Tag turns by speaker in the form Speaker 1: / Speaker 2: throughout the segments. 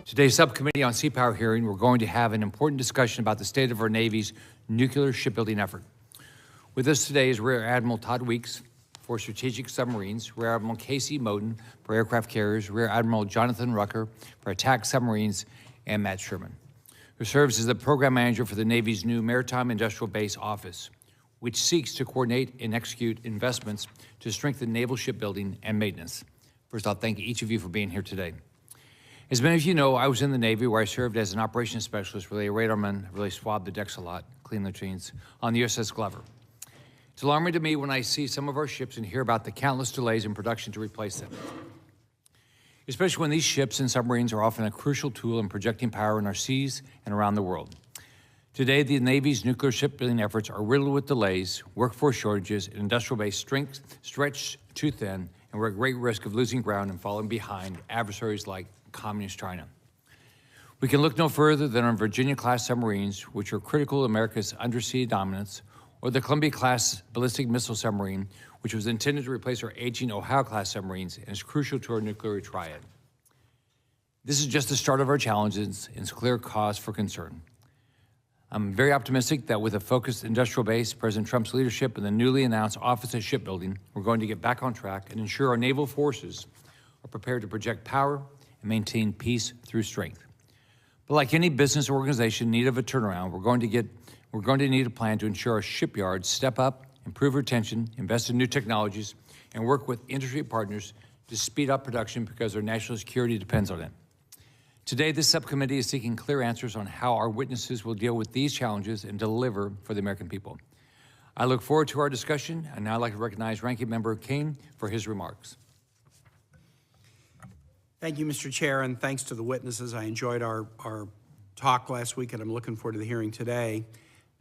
Speaker 1: Today's subcommittee on sea power hearing, we're going to have an important discussion about the state of our Navy's nuclear shipbuilding effort. With us today is Rear Admiral Todd Weeks for strategic submarines, Rear Admiral Casey Moden for aircraft carriers, Rear Admiral Jonathan Rucker for attack submarines, and Matt Sherman, who serves as the program manager for the Navy's new Maritime Industrial Base Office, which seeks to coordinate and execute investments to strengthen naval shipbuilding and maintenance. First, I'll thank each of you for being here today. As many of you know, I was in the Navy where I served as an operations specialist, really a radarman, really swabbed the decks a lot, cleaned the machines, on the USS Glover. It's alarming to me when I see some of our ships and hear about the countless delays in production to replace them, especially when these ships and submarines are often a crucial tool in projecting power in our seas and around the world. Today, the Navy's nuclear shipbuilding efforts are riddled with delays, workforce shortages, and industrial base strength stretched too thin, and we're at great risk of losing ground and falling behind adversaries like Communist China. We can look no further than our Virginia-class submarines, which are critical to America's undersea dominance, or the Columbia-class ballistic missile submarine, which was intended to replace our aging Ohio-class submarines and is crucial to our nuclear triad. This is just the start of our challenges and it's clear cause for concern. I'm very optimistic that with a focused industrial base, President Trump's leadership, and the newly announced Office of Shipbuilding, we're going to get back on track and ensure our naval forces are prepared to project power and maintain peace through strength. But like any business organization in need of a turnaround, we're going to need a plan to ensure our shipyards step up, improve retention, invest in new technologies, and work with industry partners to speed up production because our national security depends on it. Today, this subcommittee is seeking clear answers on how our witnesses will deal with these challenges and deliver for the American people. I look forward to our discussion, and now I'd like to recognize Ranking Member Kane for his remarks.
Speaker 2: Thank you, Mr. Chair, and thanks to the witnesses. I enjoyed our talk last week, and I'm looking forward to the hearing today.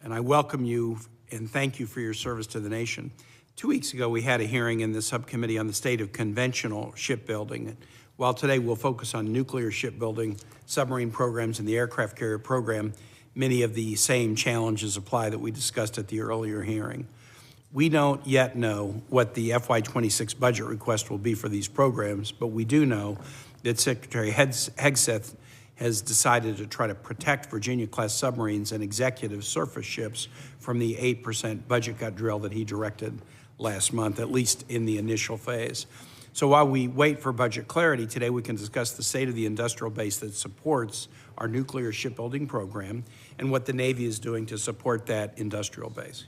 Speaker 2: And I welcome you and thank you for your service to the nation. 2 weeks ago, we had a hearing in the subcommittee on the state of conventional shipbuilding. While today we'll focus on nuclear shipbuilding, submarine programs, and the aircraft carrier program, many of the same challenges apply that we discussed at the earlier hearing. We don't yet know what the FY26 budget request will be for these programs, but we do know that Secretary Hegseth has decided to try to protect Virginia-class submarines and executive surface ships from the 8% budget cut drill that he directed last month, at least in the initial phase. So while we wait for budget clarity, today we can discuss the state of the industrial base that supports our nuclear shipbuilding program and what the Navy is doing to support that industrial base.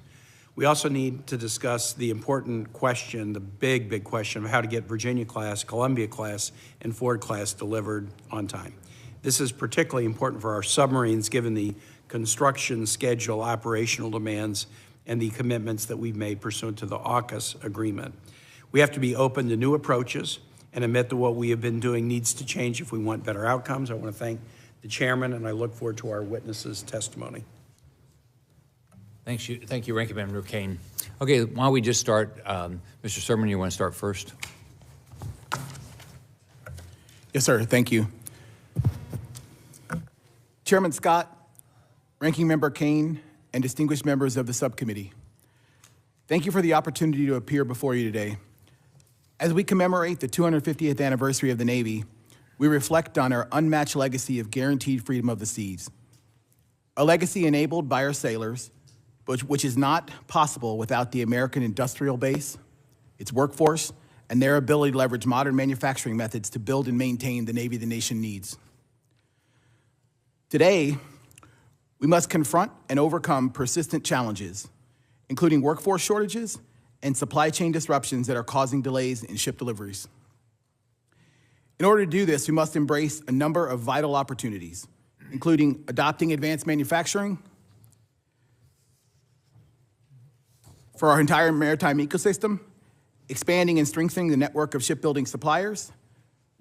Speaker 2: We also need to discuss the important question, the big question of how to get Virginia-class, Columbia-class, and Ford-class delivered on time. This is particularly important for our submarines given the construction schedule, operational demands, and the commitments that we've made pursuant to the AUKUS agreement. We have to be open to new approaches and admit that what we have been doing needs to change if we want better outcomes. I want to thank the chairman, and I look forward to our witnesses' testimony.
Speaker 1: Thank you, Ranking Member Kane. Okay, why don't we just start? Mr. Sherman, you want to start first?
Speaker 3: Yes, sir. Thank you. Chairman Scott, Ranking Member Kane, and distinguished members of the subcommittee, thank you for the opportunity to appear before you today. As we commemorate the 250th anniversary of the Navy, we reflect on our unmatched legacy of guaranteed freedom of the seas, a legacy enabled by our sailors, which is not possible without the American industrial base, its workforce, and their ability to leverage modern manufacturing methods to build and maintain the Navy the nation needs. Today, we must confront and overcome persistent challenges, including workforce shortages and supply chain disruptions that are causing delays in ship deliveries. In order to do this, we must embrace a number of vital opportunities, including adopting advanced manufacturing for our entire maritime ecosystem, expanding and strengthening the network of shipbuilding suppliers,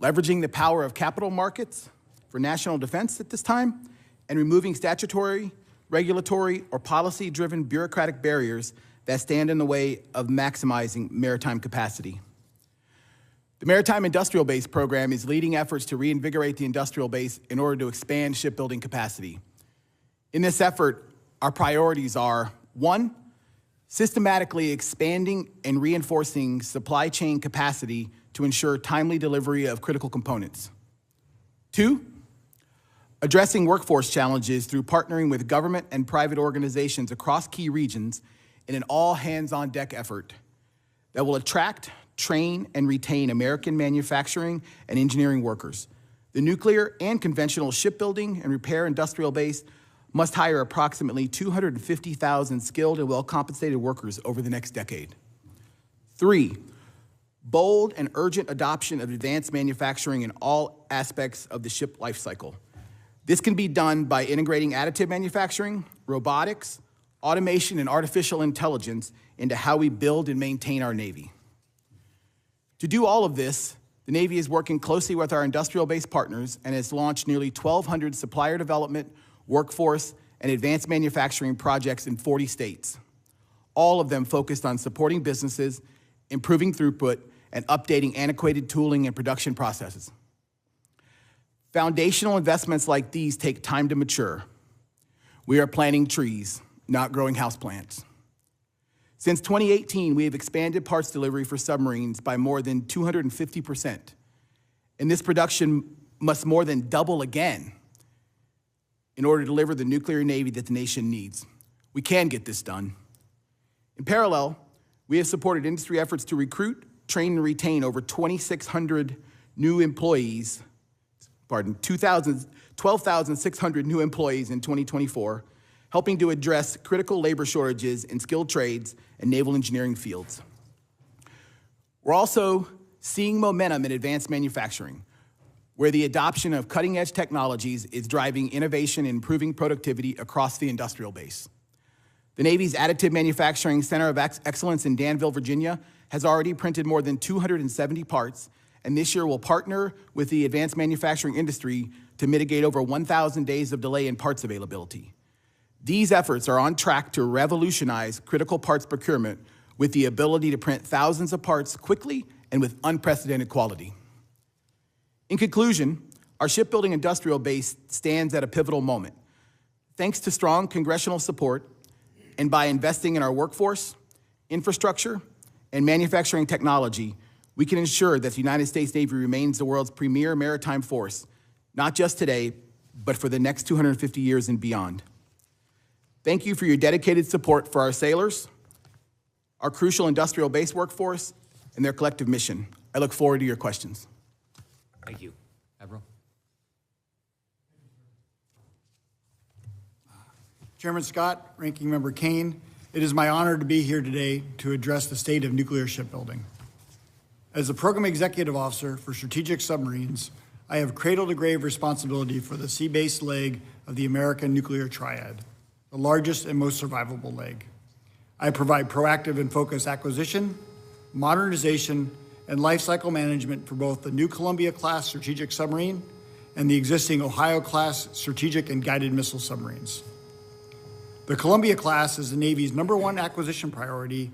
Speaker 3: leveraging the power of capital markets for national defense at this time, and removing statutory, regulatory, or policy-driven bureaucratic barriers that stand in the way of maximizing maritime capacity. The Maritime Industrial Base program is leading efforts to reinvigorate the industrial base in order to expand shipbuilding capacity. In this effort, our priorities are: 1, systematically expanding and reinforcing supply chain capacity to ensure timely delivery of critical components. 2, addressing workforce challenges through partnering with government and private organizations across key regions in an all-hands-on-deck effort that will attract, train, and retain American manufacturing and engineering workers. The nuclear and conventional shipbuilding and repair industrial base must hire approximately 250,000 skilled and well-compensated workers over the next decade. 3, bold and urgent adoption of advanced manufacturing in all aspects of the ship life cycle. This can be done by integrating additive manufacturing, robotics, automation, and artificial intelligence into how we build and maintain our Navy. To do all of this, the Navy is working closely with our industrial-based partners and has launched nearly 1,200 supplier development, workforce, and advanced manufacturing projects in 40 states, all of them focused on supporting businesses, improving throughput, and updating antiquated tooling and production processes. Foundational investments like these take time to mature. We are planting trees, not growing houseplants. Since 2018, we have expanded parts delivery for submarines by more than 250%, and this production must more than double again in order to deliver the nuclear Navy that the nation needs. We can get this done. In parallel, we have supported industry efforts to recruit, train, and retain over 2,600 new employees, 12,600 new employees in 2024, helping to address critical labor shortages in skilled trades and naval engineering fields. We're also seeing momentum in advanced manufacturing, where the adoption of cutting-edge technologies is driving innovation and improving productivity across the industrial base. The Navy's Additive Manufacturing Center of Excellence in Danville, Virginia, has already printed more than 270 parts, and this year will partner with the advanced manufacturing industry to mitigate over 1,000 days of delay in parts availability. These efforts are on track to revolutionize critical parts procurement with the ability to print thousands of parts quickly and with unprecedented quality. In conclusion, our shipbuilding industrial base stands at a pivotal moment. Thanks to strong congressional support and by investing in our workforce, infrastructure, and manufacturing technology, we can ensure that the United States Navy remains the world's premier maritime force, not just today, but for the next 250 years and beyond. Thank you for your dedicated support for our sailors, our crucial industrial base workforce, and their collective mission. I look forward to your questions.
Speaker 1: Thank you. Admiral?
Speaker 4: Chairman Scott, Ranking Member Kane, it is my honor to be here today to address the state of nuclear shipbuilding. As the Program Executive Officer for Strategic Submarines, I have cradle-to-grave responsibility for the sea-based leg of the American nuclear triad, the largest and most survivable leg. I provide proactive and focused acquisition, modernization, and lifecycle management for both the new Columbia-class strategic submarine and the existing Ohio-class strategic and guided missile submarines. The Columbia-class is the Navy's #1 acquisition priority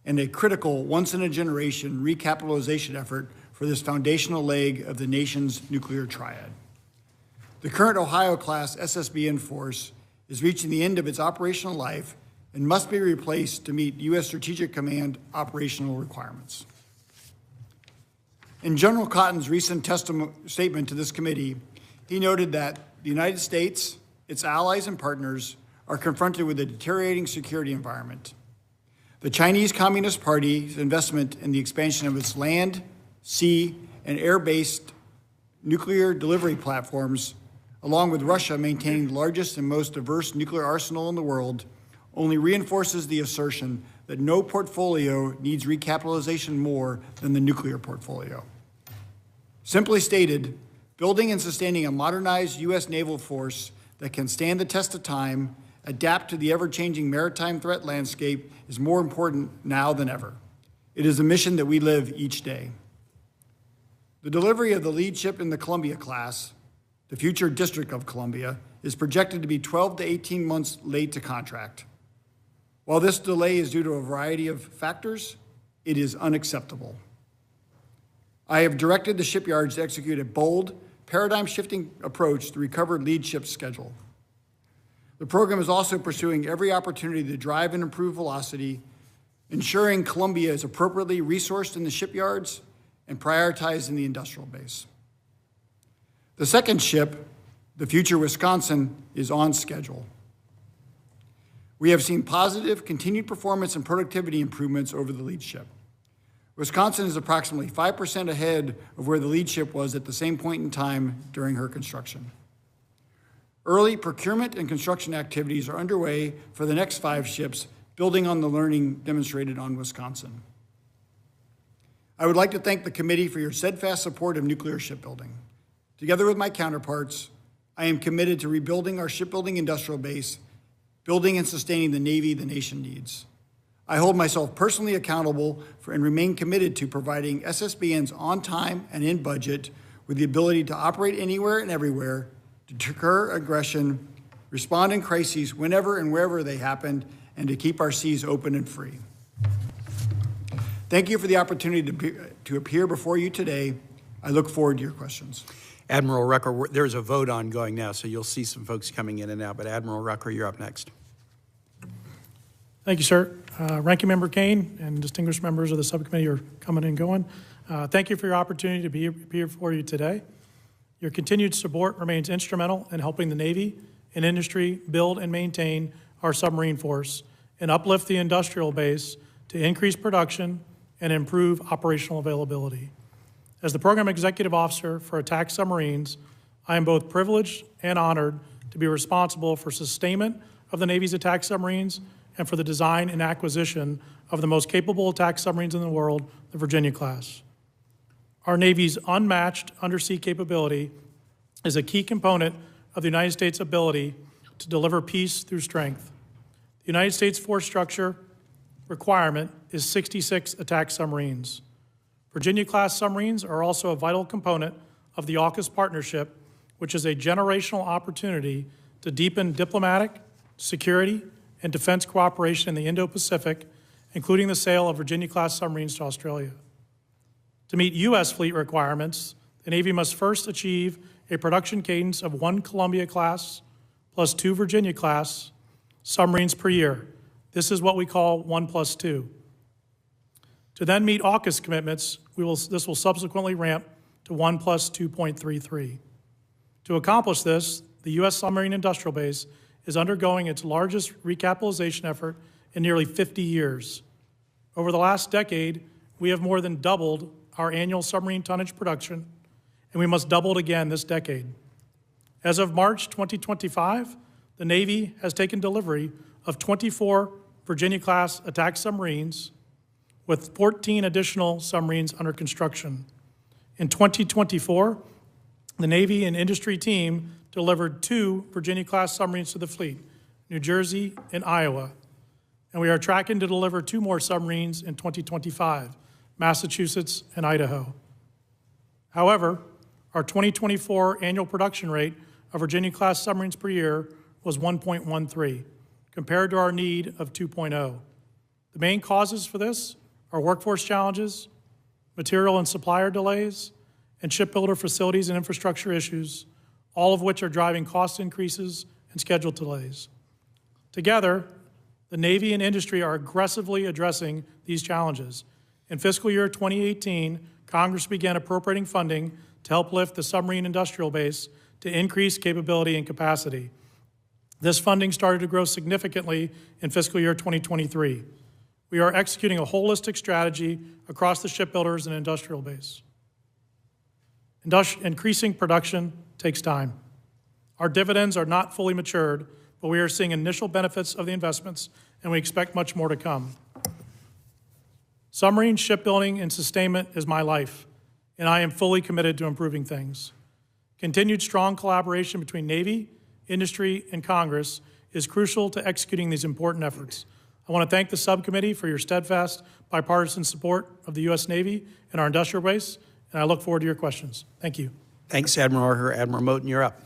Speaker 4: and a critical once-in-a-generation recapitalization effort for this foundational leg of the nation's nuclear triad. The current Ohio-class SSB in force is reaching the end of its operational life and must be replaced to meet U.S. Strategic Command operational requirements. In General Cotton's recent statement to this committee, he noted that the United States, its allies and partners, are confronted with a deteriorating security environment. The Chinese Communist Party's investment in the expansion of its land, sea, and air-based nuclear delivery platforms, along with Russia maintaining the largest and most diverse nuclear arsenal in the world, only reinforces the assertion that no portfolio needs recapitalization more than the nuclear portfolio. Simply stated, building and sustaining a modernized U.S. naval force that can stand the test of time, adapt to the ever-changing maritime threat landscape is more important now than ever. It is a mission that we live each day. The delivery of the lead ship in the Columbia class, the future District of Columbia, is projected to be 12 to 18 months late to contract. While this delay is due to a variety of factors, it is unacceptable. I have directed the shipyards to execute a bold, paradigm-shifting approach to recover lead ship schedule. The program is also pursuing every opportunity to drive and improve velocity, ensuring Columbia is appropriately resourced in the shipyards and prioritized in the industrial base. The second ship, The future Wisconsin is on schedule. We have seen positive, continued performance and productivity improvements over the lead ship. Wisconsin is approximately 5% ahead of where the lead ship was at the same point in time during her construction. Early procurement and construction activities are underway for the next 5 ships, building on the learning demonstrated on Wisconsin. I would like to thank the committee for your steadfast support of nuclear shipbuilding. Together with my counterparts, I am committed to rebuilding our shipbuilding industrial base, building and sustaining the Navy the nation needs. I hold myself personally accountable for and remain committed to providing SSBNs on time and in budget with the ability to operate anywhere and everywhere, to deter aggression, respond in crises whenever and wherever they happen, and to keep our seas open and free. Thank you for the opportunity to appear before you today. I look forward to your questions.
Speaker 2: Admiral Rucker, there's a vote ongoing now, so you'll see some folks coming in and out, but Admiral Rucker, you're up next.
Speaker 5: Thank you, sir. Ranking Member Kane and distinguished members of the subcommittee are coming and going. Thank you for your opportunity to be here for you today. Your continued support remains instrumental in helping the Navy and industry build and maintain our submarine force and uplift the industrial base to increase production and improve operational availability. As the Program Executive Officer for Attack Submarines, I am both privileged and honored to be responsible for sustainment of the Navy's attack submarines and for the design and acquisition of the most capable attack submarines in the world, the Virginia-class. Our Navy's unmatched undersea capability is a key component of the United States' ability to deliver peace through strength. The United States force structure requirement is 66 attack submarines. Virginia-class submarines are also a vital component of the AUKUS partnership, which is a generational opportunity to deepen diplomatic, security, and defense cooperation in the Indo-Pacific, including the sale of Virginia-class submarines to Australia. To meet U.S. fleet requirements, the Navy must first achieve a production cadence of 1 Columbia-class plus 2 Virginia-class submarines per year. This is what we call 1+2. To then meet AUKUS commitments, this will subsequently ramp to 1+2.33. To accomplish this, the U.S. submarine industrial base is undergoing its largest recapitalization effort in nearly 50 years. Over the last decade, we have more than doubled our annual submarine tonnage production, and we must double it again this decade. As of March 2025, the Navy has taken delivery of 24 Virginia-class attack submarines, with 14 additional submarines under construction. In 2024, the Navy and industry team delivered 2 Virginia-class submarines to the fleet, New Jersey and Iowa. And we are tracking to deliver 2 more submarines in 2025, Massachusetts and Idaho. However, our 2024 annual production rate of Virginia-class submarines per year was 1.13, compared to our need of 2.0. The main causes for this are workforce challenges, material and supplier delays, and shipbuilder facilities and infrastructure issues, all of which are driving cost increases and schedule delays. Together, the Navy and industry are aggressively addressing these challenges. In fiscal year 2018, Congress began appropriating funding to help lift the submarine industrial base to increase capability and capacity. This funding started to grow significantly in fiscal year 2023. We are executing a holistic strategy across the shipbuilders and industrial base. Increasing production takes time. Our dividends are not fully matured, but we are seeing initial benefits of the investments, and we expect much more to come. Submarine shipbuilding and sustainment is my life, and I am fully committed to improving things. Continued strong collaboration between Navy, industry, and Congress is crucial to executing these important efforts. I want to thank the subcommittee for your steadfast bipartisan support of the U.S. Navy and our industrial base, and I look forward to your questions. Thank you.
Speaker 2: Thanks, Admiral Rucker. Admiral Moten, you're up.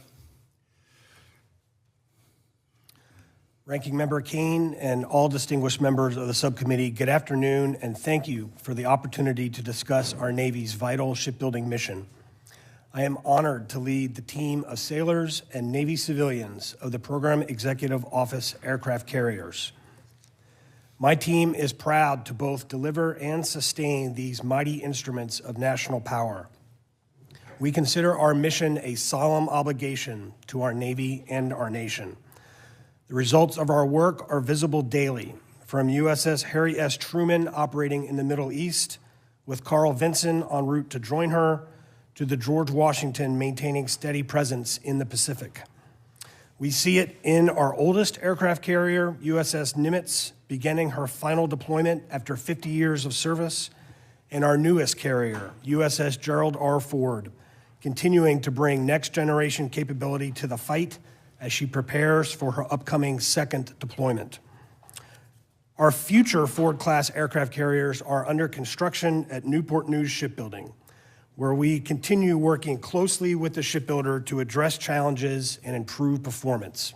Speaker 6: Ranking Member Kane and all distinguished members of the subcommittee, good afternoon, and thank you for the opportunity to discuss our Navy's vital shipbuilding mission. I am honored to lead the team of sailors and Navy civilians of the Program Executive Office aircraft carriers. My team is proud to both deliver and sustain these mighty instruments of national power. We consider our mission a solemn obligation to our Navy and our nation. The results of our work are visible daily, from USS Harry S. Truman operating in the Middle East, with Carl Vinson en route to join her, to the George Washington maintaining steady presence in the Pacific. We see it in our oldest aircraft carrier, USS Nimitz, beginning her final deployment after 50 years of service, and our newest carrier, USS Gerald R. Ford, continuing to bring next-generation capability to the fight as she prepares for her upcoming second deployment. Our future Ford-class aircraft carriers are under construction at Newport News Shipbuilding, where we continue working closely with the shipbuilder to address challenges and improve performance.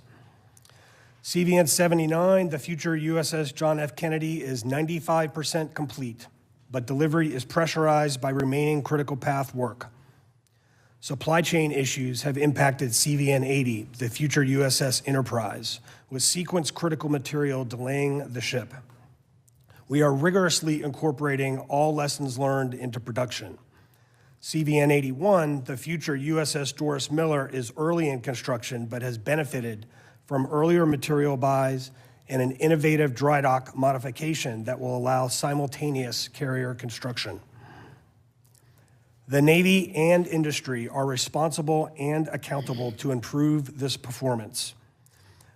Speaker 6: CVN 79, the future USS John F. Kennedy, is 95% complete, but delivery is pressurized by remaining critical path work. Supply chain issues have impacted CVN 80, the future USS Enterprise, with sequence-critical material delaying the ship. We are rigorously incorporating all lessons learned into production. CVN 81, the future USS Doris Miller, is early in construction but has benefited from earlier material buys and an innovative dry dock modification that will allow simultaneous carrier construction. The Navy and industry are responsible and accountable to improve this performance.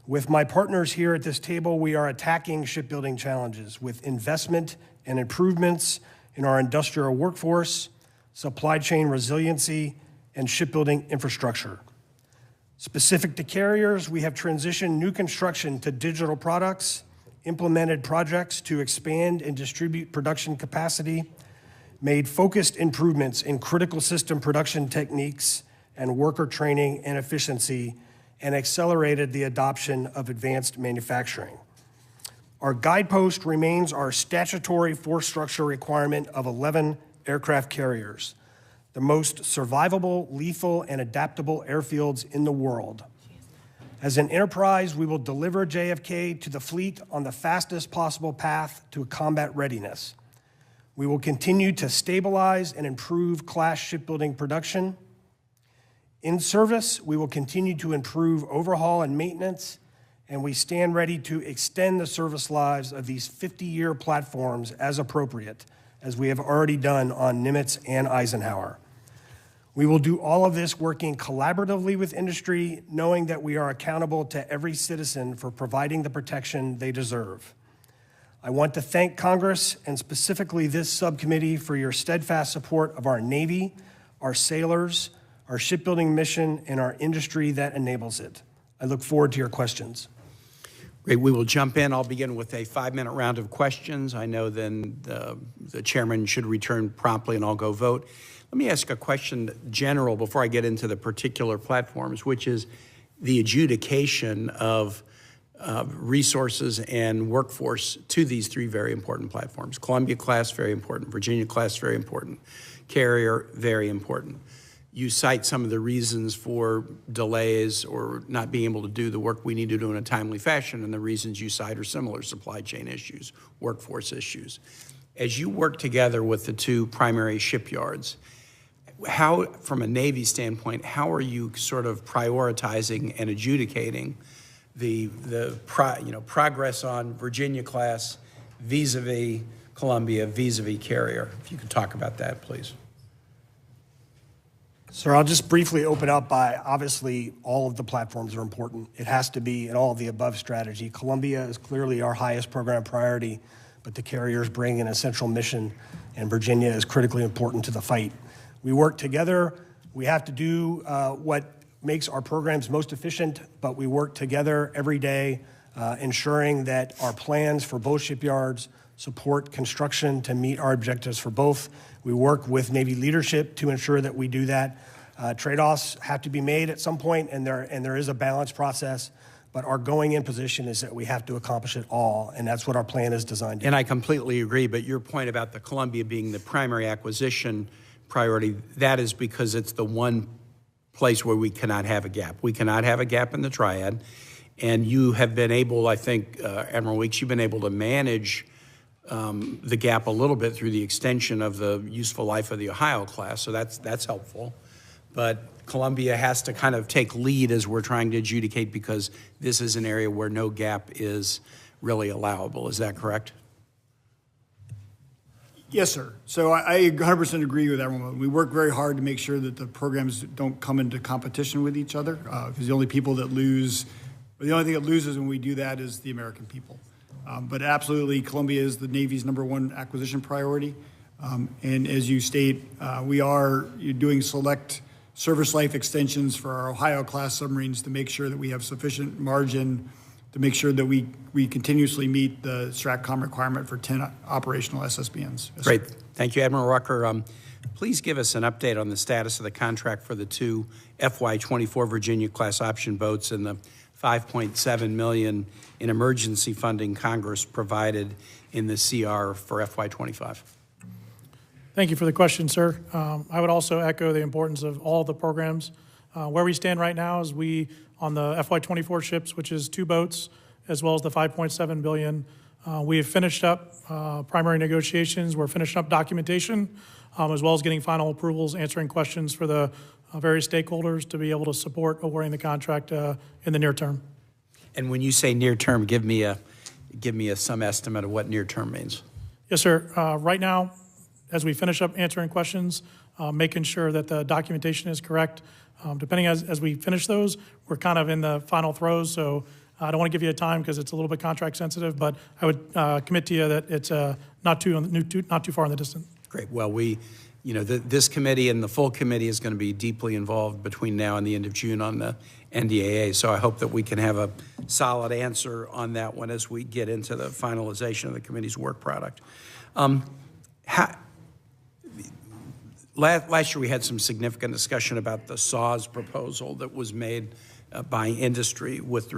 Speaker 6: With my partners here at this table, we are attacking shipbuilding challenges with investment and improvements in our industrial workforce, supply chain resiliency, and shipbuilding infrastructure. Specific to carriers, we have transitioned new construction to digital products, implemented projects to expand and distribute production capacity, made focused improvements in critical system production techniques and worker training and efficiency, and accelerated the adoption of advanced manufacturing. Our guidepost remains our statutory force structure requirement of 11 aircraft carriers, the most survivable, lethal, and adaptable airfields in the world. As an enterprise, we will deliver JFK to the fleet on the fastest possible path to combat readiness. We will continue to stabilize and improve class shipbuilding production. In service, we will continue to improve overhaul and maintenance, and we stand ready to extend the service lives of these 50-year platforms as appropriate, as we have already done on Nimitz and Eisenhower. We will do all of this working collaboratively with industry, knowing that we are accountable to every citizen for providing the protection they deserve. I want to thank Congress and specifically this subcommittee for your steadfast support of our Navy, our sailors, our shipbuilding mission, and our industry that enables it. I look forward to your questions.
Speaker 2: Great. We will jump in. I'll begin with a 5-minute round of questions. I know then the chairman should return promptly and I'll go vote. Let me ask a question general before I get into the particular platforms, which is the adjudication of resources and workforce to these 3 very important platforms. Columbia class, very important. Virginia class, very important. Carrier, very important. You cite some of the reasons for delays or not being able to do the work we need to do in a timely fashion, and the reasons you cite are similar: supply chain issues, workforce issues. As you work together with the 2 primary shipyards, how, from a Navy standpoint, how are you sort of prioritizing and adjudicating the progress on Virginia class vis-a-vis Columbia, vis-a-vis Carrier? If you could talk about that, please.
Speaker 6: Sir, I'll just briefly open up by, obviously, all of the platforms are important. It has to be in all of the above strategy. Columbia is clearly our highest program priority, but the carriers bring an essential mission, and Virginia is critically important to the fight. We work together. We have to do what makes our programs most efficient, but we work together every day, ensuring that our plans for both shipyards support construction to meet our objectives for both. We work with Navy leadership to ensure that we do that. Trade-offs have to be made at some point, and there is a balance process, but our going-in position is that we have to accomplish it all, and that's what our plan is designed to do.
Speaker 2: And I completely agree, but your point about the Columbia being the primary acquisition priority, that is because it's the one place where we cannot have a gap. We cannot have a gap in the triad, and you have been able, I think, Admiral Weeks, you've been able to manage the gap a little bit through the extension of the useful life of the Ohio class, so that's helpful. but Columbia has to kind of take lead as we're trying to adjudicate because this is an area where no gap is really allowable. Is that correct?
Speaker 4: Yes, sir. So I 100% agree with everyone. We work very hard to make sure that the programs don't come into competition with each other, because the only people that lose, or the only thing that loses when we do that is the American people. But absolutely, Columbia is the Navy's #1 acquisition priority. And as you state, we are doing select service life extensions for our Ohio-class submarines to make sure that we have sufficient margin to make sure that we continuously meet the STRATCOM requirement for 10 operational SSBNs. Yes,
Speaker 2: Great.
Speaker 4: sir.
Speaker 2: Thank you, Admiral Rucker. Please give us an update on the status of the contract for the 2 FY24 Virginia-class option boats and the $5.7 million in emergency funding Congress provided in the CR for FY25.
Speaker 5: Thank you for the question, sir. I would also echo the importance of all the programs. Where we stand right now is on the FY24 ships, which is 2 boats, as well as the $5.7 billion. We have finished up primary negotiations. We're finishing up documentation, as well as getting final approvals, answering questions for the various stakeholders to be able to support awarding the contract in the near term.
Speaker 2: And when you say near term, give me some estimate of what near term means.
Speaker 5: Yes, sir. Right now, as we finish up answering questions, making sure that the documentation is correct. Depending as we finish those, we're kind of in the final throes, so I don't want to give you a time because it's a little bit contract sensitive, but I would commit to you that it's not too far in the distance.
Speaker 2: Great. Well, this committee and the full committee is going to be deeply involved between now and the end of June on the NDAA, so I hope that we can have a solid answer on that one as we get into the finalization of the committee's work product. Last year we had some significant discussion about the SAWS proposal that was made by industry with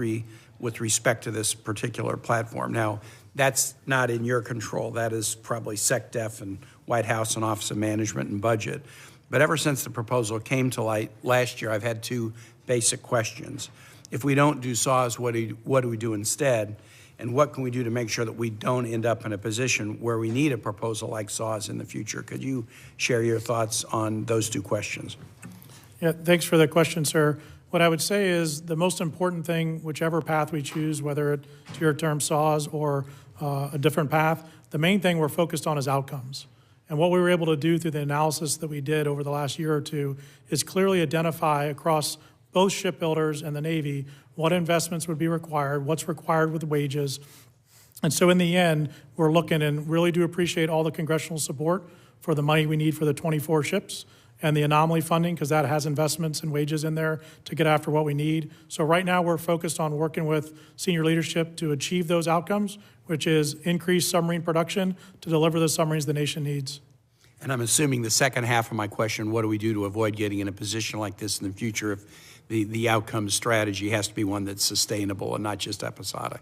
Speaker 2: respect to this particular platform. Now, that's not in your control. That is probably SecDef and White House and Office of Management and Budget. But ever since the proposal came to light last year, I've had 2 basic questions. If we don't do SAWS, what do we do instead? And what can we do to make sure that we don't end up in a position where we need a proposal like SAWS in the future? Could you share your thoughts on those 2 questions?
Speaker 5: Yeah, thanks for the question, sir. What I would say is the most important thing, whichever path we choose, whether it's your term SAWS or a different path, the main thing we're focused on is outcomes. And what we were able to do through the analysis that we did over the last year or 2 is clearly identify across both shipbuilders and the Navy what investments would be required, what's required with wages. And so in the end, we're looking and really do appreciate all the congressional support for the money we need for the 24 ships and the anomaly funding, because that has investments and wages in there to get after what we need. So right now we're focused on working with senior leadership to achieve those outcomes, which is increase submarine production to deliver the submarines the nation needs.
Speaker 2: And I'm assuming the second half of my question, what do we do to avoid getting in a position like this in the future if the outcome strategy has to be one that's sustainable and not just episodic?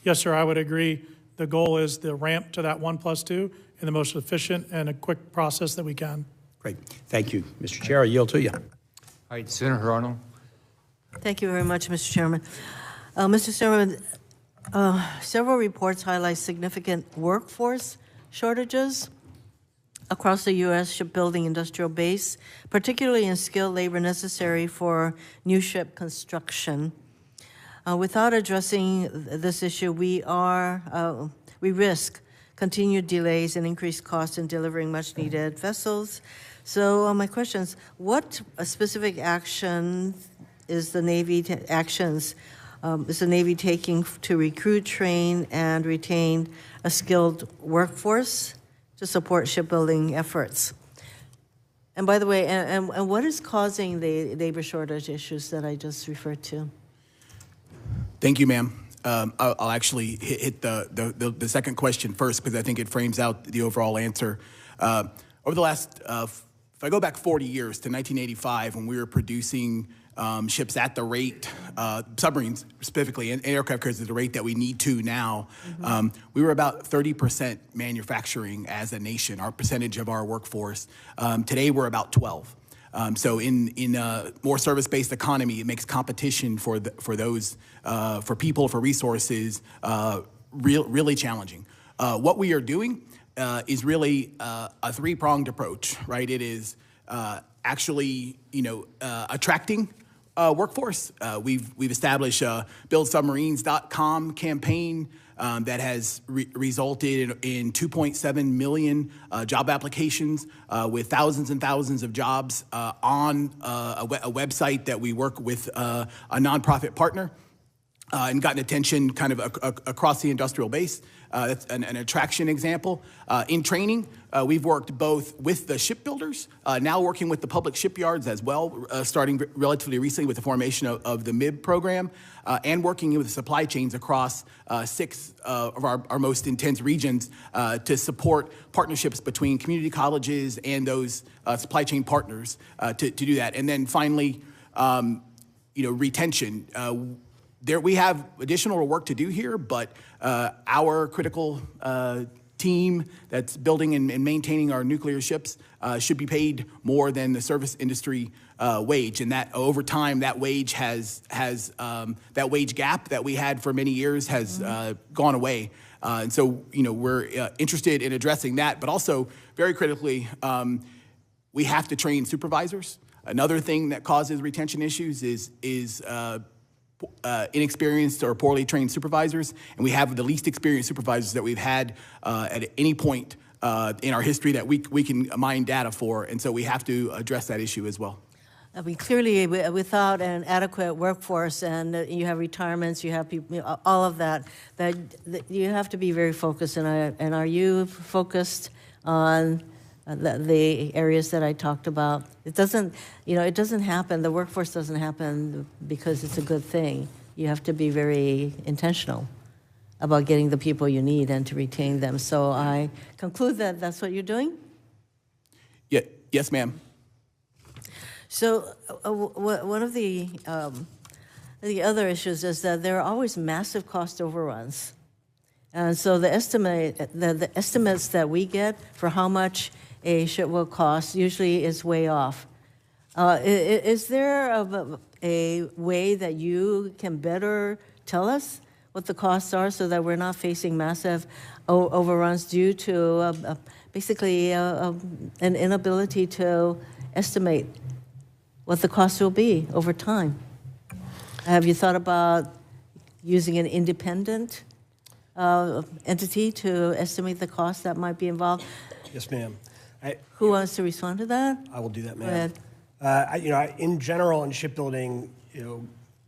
Speaker 5: Yes, sir, I would agree. The goal is the ramp to that 1+2 in the most efficient and a quick process that we can.
Speaker 2: Great. Thank you, Mr. Chair. I yield to you.
Speaker 1: All right, Senator Arnold.
Speaker 7: Thank you very much, Mr. Chairman. Mr. Chairman, several reports highlight significant workforce shortages across the U.S. shipbuilding industrial base, particularly in skilled labor necessary for new ship construction. Without addressing this issue, we risk continued delays and increased costs in delivering much-needed vessels. So my question is, what specific action is the Navy taking to recruit, train, and retain a skilled workforce to support shipbuilding efforts? And by the way, and what is causing the labor shortage issues that I just referred to?
Speaker 3: Thank you, ma'am. I'll actually hit the second question first because I think it frames out the overall answer. Over the last, if I go back 40 years to 1985 when we were producing ships at the rate, submarines specifically, and aircraft carriers at the rate that we need to now, we were about 30% manufacturing as a nation, our percentage of our workforce. Today we're about 12. So in a more service-based economy, it makes competition for people, for resources, really challenging. What we are doing is really a 3-pronged approach, right? It is actually, attracting workforce. We've established a buildsubmarines.com campaign that has resulted in 2.7 million job applications with thousands and thousands of jobs on a website that we work with a nonprofit partner. And gotten attention kind of across the industrial base. That's an attraction example. In training, we've worked both with the shipbuilders, now working with the public shipyards as well, starting relatively recently with the formation of the MIB program, and working with supply chains across 6 of our most intense regions to support partnerships between community colleges and those supply chain partners to do that. And then finally, retention. We have additional work to do here, but our critical team that's building and maintaining our nuclear ships should be paid more than the service industry wage, and that over time that wage that wage gap that we had for many years has gone away, and so we're interested in addressing that, but also very critically, we have to train supervisors. Another thing that causes retention issues is inexperienced or poorly trained supervisors, and we have the least experienced supervisors that we've had at any point in our history that we can mine data for, and so we have to address that issue as well.
Speaker 7: I mean, clearly, without an adequate workforce, and you have retirements, you have people, all of that you have to be very focused. And are you focused on the areas that I talked about? It doesn't happen. The workforce doesn't happen because it's a good thing. You have to be very intentional about getting the people you need and to retain them. So I conclude that that's what you're doing?
Speaker 3: Yeah, yes, ma'am.
Speaker 7: So one of the other issues is that there are always massive cost overruns. And so the estimates that we get for how much a ship will cost usually is way off. Is there a way that you can better tell us what the costs are so that we're not facing massive overruns due to basically an inability to estimate what the cost will be over time? Have you thought about using an independent entity to estimate the cost that might be involved?
Speaker 6: Yes, ma'am.
Speaker 7: Who wants to respond to that?
Speaker 6: I will do that,
Speaker 7: Go
Speaker 6: ma'am.
Speaker 7: ahead.
Speaker 6: In general, in shipbuilding,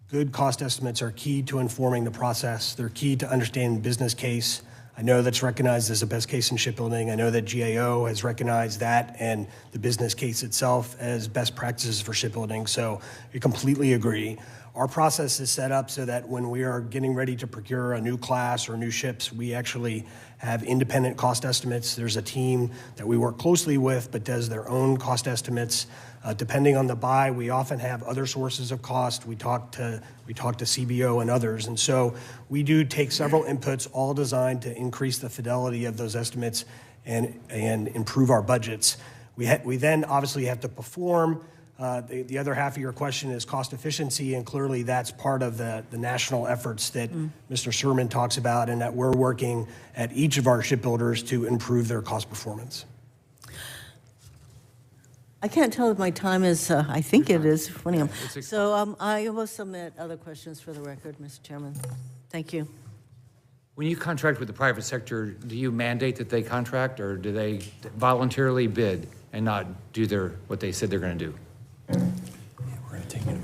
Speaker 6: good cost estimates are key to informing the process. They're key to understanding the business case. I know that's recognized as the best case in shipbuilding. I know that GAO has recognized that and the business case itself as best practices for shipbuilding. So I completely agree. Our process is set up so that when we are getting ready to procure a new class or new ships, we actually have independent cost estimates. There's a team that we work closely with but does their own cost estimates. Depending on the buy, we often have other sources of cost. We talk to CBO and others. And so we do take several inputs, all designed to increase the fidelity of those estimates and improve our budgets. We then obviously have to perform. The other half of your question is cost efficiency, and clearly that's part of the national efforts that Mr. Sermon talks about, and that we're working at each of our shipbuilders to improve their cost performance.
Speaker 7: I can't tell if my time is, I think it is, 20. So I will submit other questions for the record, Mr. Chairman. Thank you.
Speaker 1: When you contract with the private sector, do you mandate that they contract, or do they voluntarily bid and not do what they said they're going to do?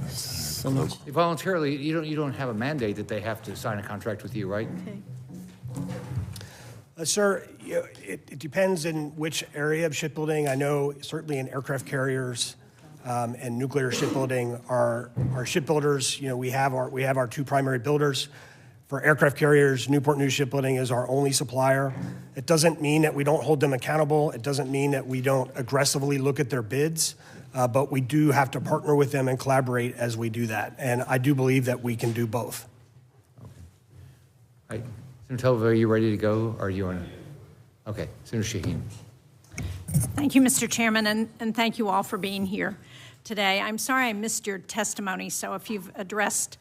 Speaker 7: So much.
Speaker 1: Voluntarily, you don't have a mandate that they have to sign a contract with you, right?
Speaker 7: Okay.
Speaker 6: Sir, it depends in which area of shipbuilding. I know certainly in aircraft carriers and nuclear shipbuilding, our shipbuilders, we have our two primary builders. For aircraft carriers, Newport News Shipbuilding is our only supplier. It doesn't mean that we don't hold them accountable. It doesn't mean that we don't aggressively look at their bids, but we do have to partner with them and collaborate as we do that. And I do believe that we can do both.
Speaker 1: Okay. Senator Telva, are you ready to go, or are you on? Okay, Senator Shaheen.
Speaker 8: Thank you, Mr. Chairman, and thank you all for being here today. I'm sorry I missed your testimony, so if you've addressed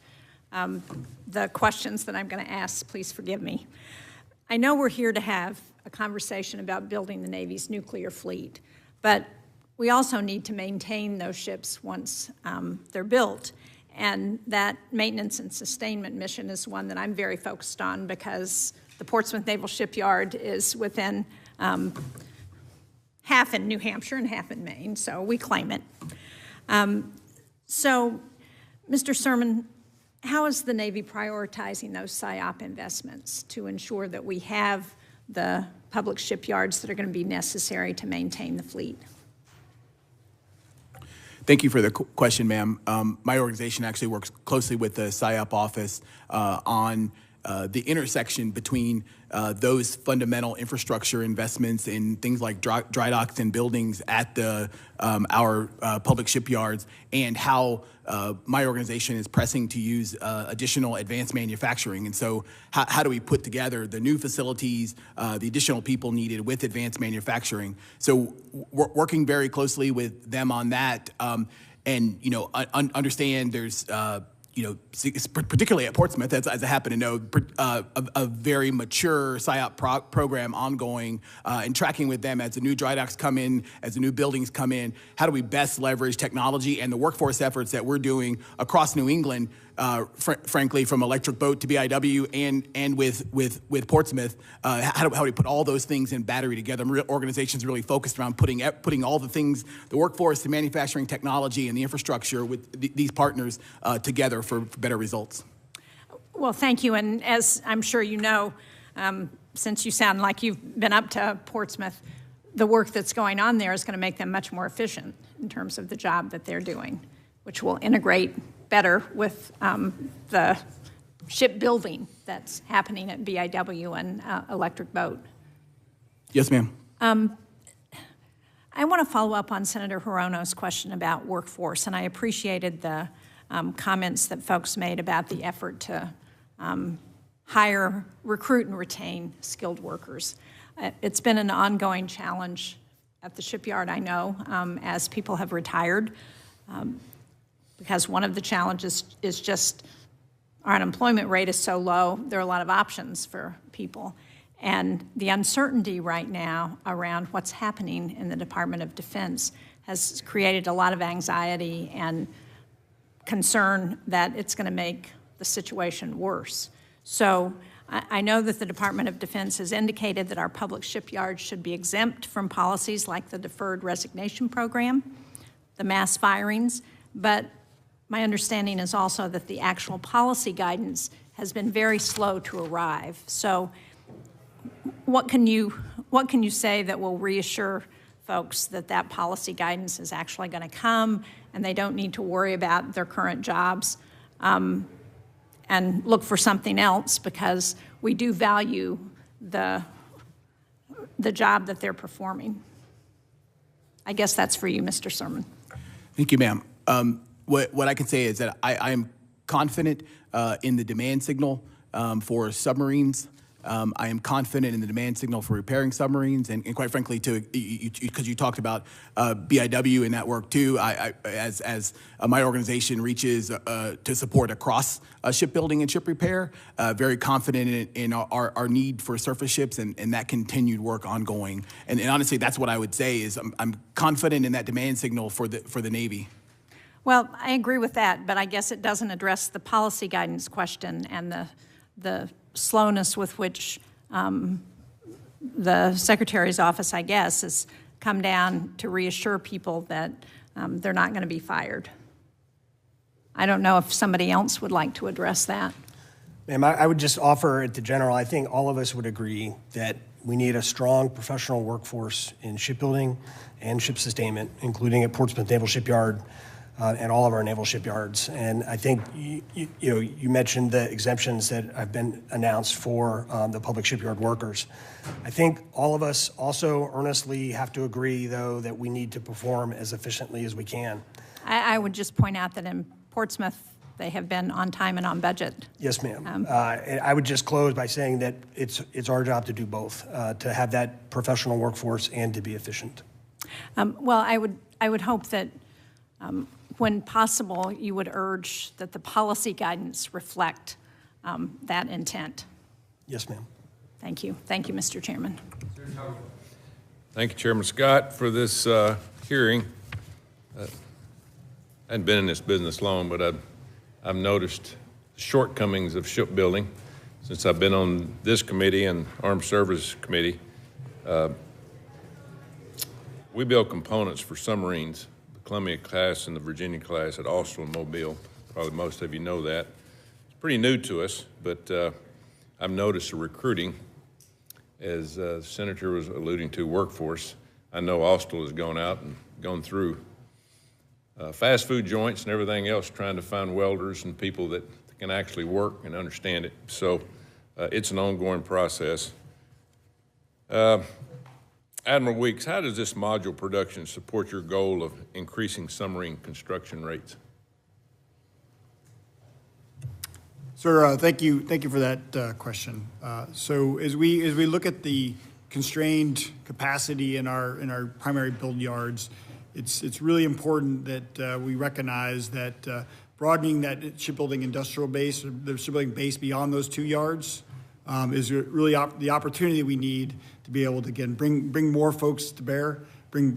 Speaker 8: the questions that I'm going to ask, please forgive me. I know we're here to have a conversation about building the Navy's nuclear fleet, but we also need to maintain those ships once they're built. And that maintenance and sustainment mission is one that I'm very focused on because the Portsmouth Naval Shipyard is within half in New Hampshire and half in Maine, so we claim it. So, Mr. Sermon, how is the Navy prioritizing those SIOP investments to ensure that we have the public shipyards that are going to be necessary to maintain the fleet?
Speaker 3: Thank you for the question, ma'am. My organization actually works closely with the SIOP office on the intersection between those fundamental infrastructure investments in things like dry docks and buildings at our public shipyards, and how my organization is pressing to use additional advanced manufacturing. And so how do we put together the new facilities, the additional people needed with advanced manufacturing? So we're working very closely with them on that, and understand there's particularly at Portsmouth, as I happen to know, a very mature SIOP program ongoing, and tracking with them as the new dry docks come in, as the new buildings come in. How do we best leverage technology and the workforce efforts that we're doing across New England, frankly, from Electric Boat to BIW and with Portsmouth? How do we put all those things in battery together? Organizations really focused around putting all the things, the workforce, the manufacturing technology, and the infrastructure with these partners together for better results.
Speaker 8: Well, thank you. And as I'm sure you know, since you sound like you've been up to Portsmouth, the work that's going on there is going to make them much more efficient in terms of the job that they're doing, which will integrate better with the shipbuilding that's happening at BIW and Electric Boat.
Speaker 3: Yes, ma'am.
Speaker 8: I want to follow up on Senator Hirono's question about workforce, and I appreciated the comments that folks made about the effort to hire, recruit, and retain skilled workers. It's been an ongoing challenge at the shipyard, I know, as people have retired, because one of the challenges is just our unemployment rate is so low, there are a lot of options for people. And the uncertainty right now around what's happening in the Department of Defense has created a lot of anxiety and concern that it's going to make the situation worse. So I know that the Department of Defense has indicated that our public shipyards should be exempt from policies like the deferred resignation program, the mass firings, but my understanding is also that the actual policy guidance has been very slow to arrive. So what can you say that will reassure folks that that policy guidance is actually going to come and they don't need to worry about their current jobs and look for something else, because we do value the job that they're performing? I guess that's for you, Mr. Sermon.
Speaker 3: Thank you, ma'am. What I can say is that I am confident in the demand signal for submarines. I am confident in the demand signal for repairing submarines, and quite frankly, because you talked about BIW and that work too. As my organization reaches to support across shipbuilding and ship repair, very confident in our need for surface ships and that continued work ongoing. And honestly, that's what I would say is I'm confident in that demand signal for the Navy.
Speaker 8: Well, I agree with that, but I guess it doesn't address the policy guidance question and the slowness with which the Secretary's office, I guess, has come down to reassure people that they're not going to be fired. I don't know if somebody else would like to address that.
Speaker 6: Ma'am, I would just offer at the general, I think all of us would agree that we need a strong professional workforce in shipbuilding and ship sustainment, including at Portsmouth Naval Shipyard, and all of our naval shipyards. And I think you mentioned the exemptions that have been announced for the public shipyard workers. I think all of us also earnestly have to agree, though, that we need to perform as efficiently as we can.
Speaker 8: I would just point out that in Portsmouth, they have been on time and on budget.
Speaker 6: Yes, ma'am. I would just close by saying that it's our job to do both, to have that professional workforce and to be efficient.
Speaker 8: Well, I would hope that when possible, you would urge that the policy guidance reflect that intent.
Speaker 6: Yes, ma'am.
Speaker 8: Thank you. Thank you, Mr. Chairman.
Speaker 9: Thank you, Chairman Scott, for this hearing. I hadn't been in this business long, but I've noticed the shortcomings of shipbuilding since I've been on this committee and Armed Services Committee. We build components for submarines, the Columbia class and the Virginia class at Austell and Mobile. Probably most of you know that. It's pretty new to us, but I've noticed the recruiting, as the Senator was alluding to, workforce. I know Austell has gone out and gone through fast food joints and everything else trying to find welders and people that can actually work and understand it. So it's an ongoing process. Admiral Weeks, how does this module production support your goal of increasing submarine construction rates?
Speaker 4: Sir, thank you for that question. So as we look at the constrained capacity in our primary build yards, it's really important that we recognize that broadening that shipbuilding industrial base, or the shipbuilding base beyond those 2 yards, is really the opportunity we need to be able to, again, bring more folks to bear, bring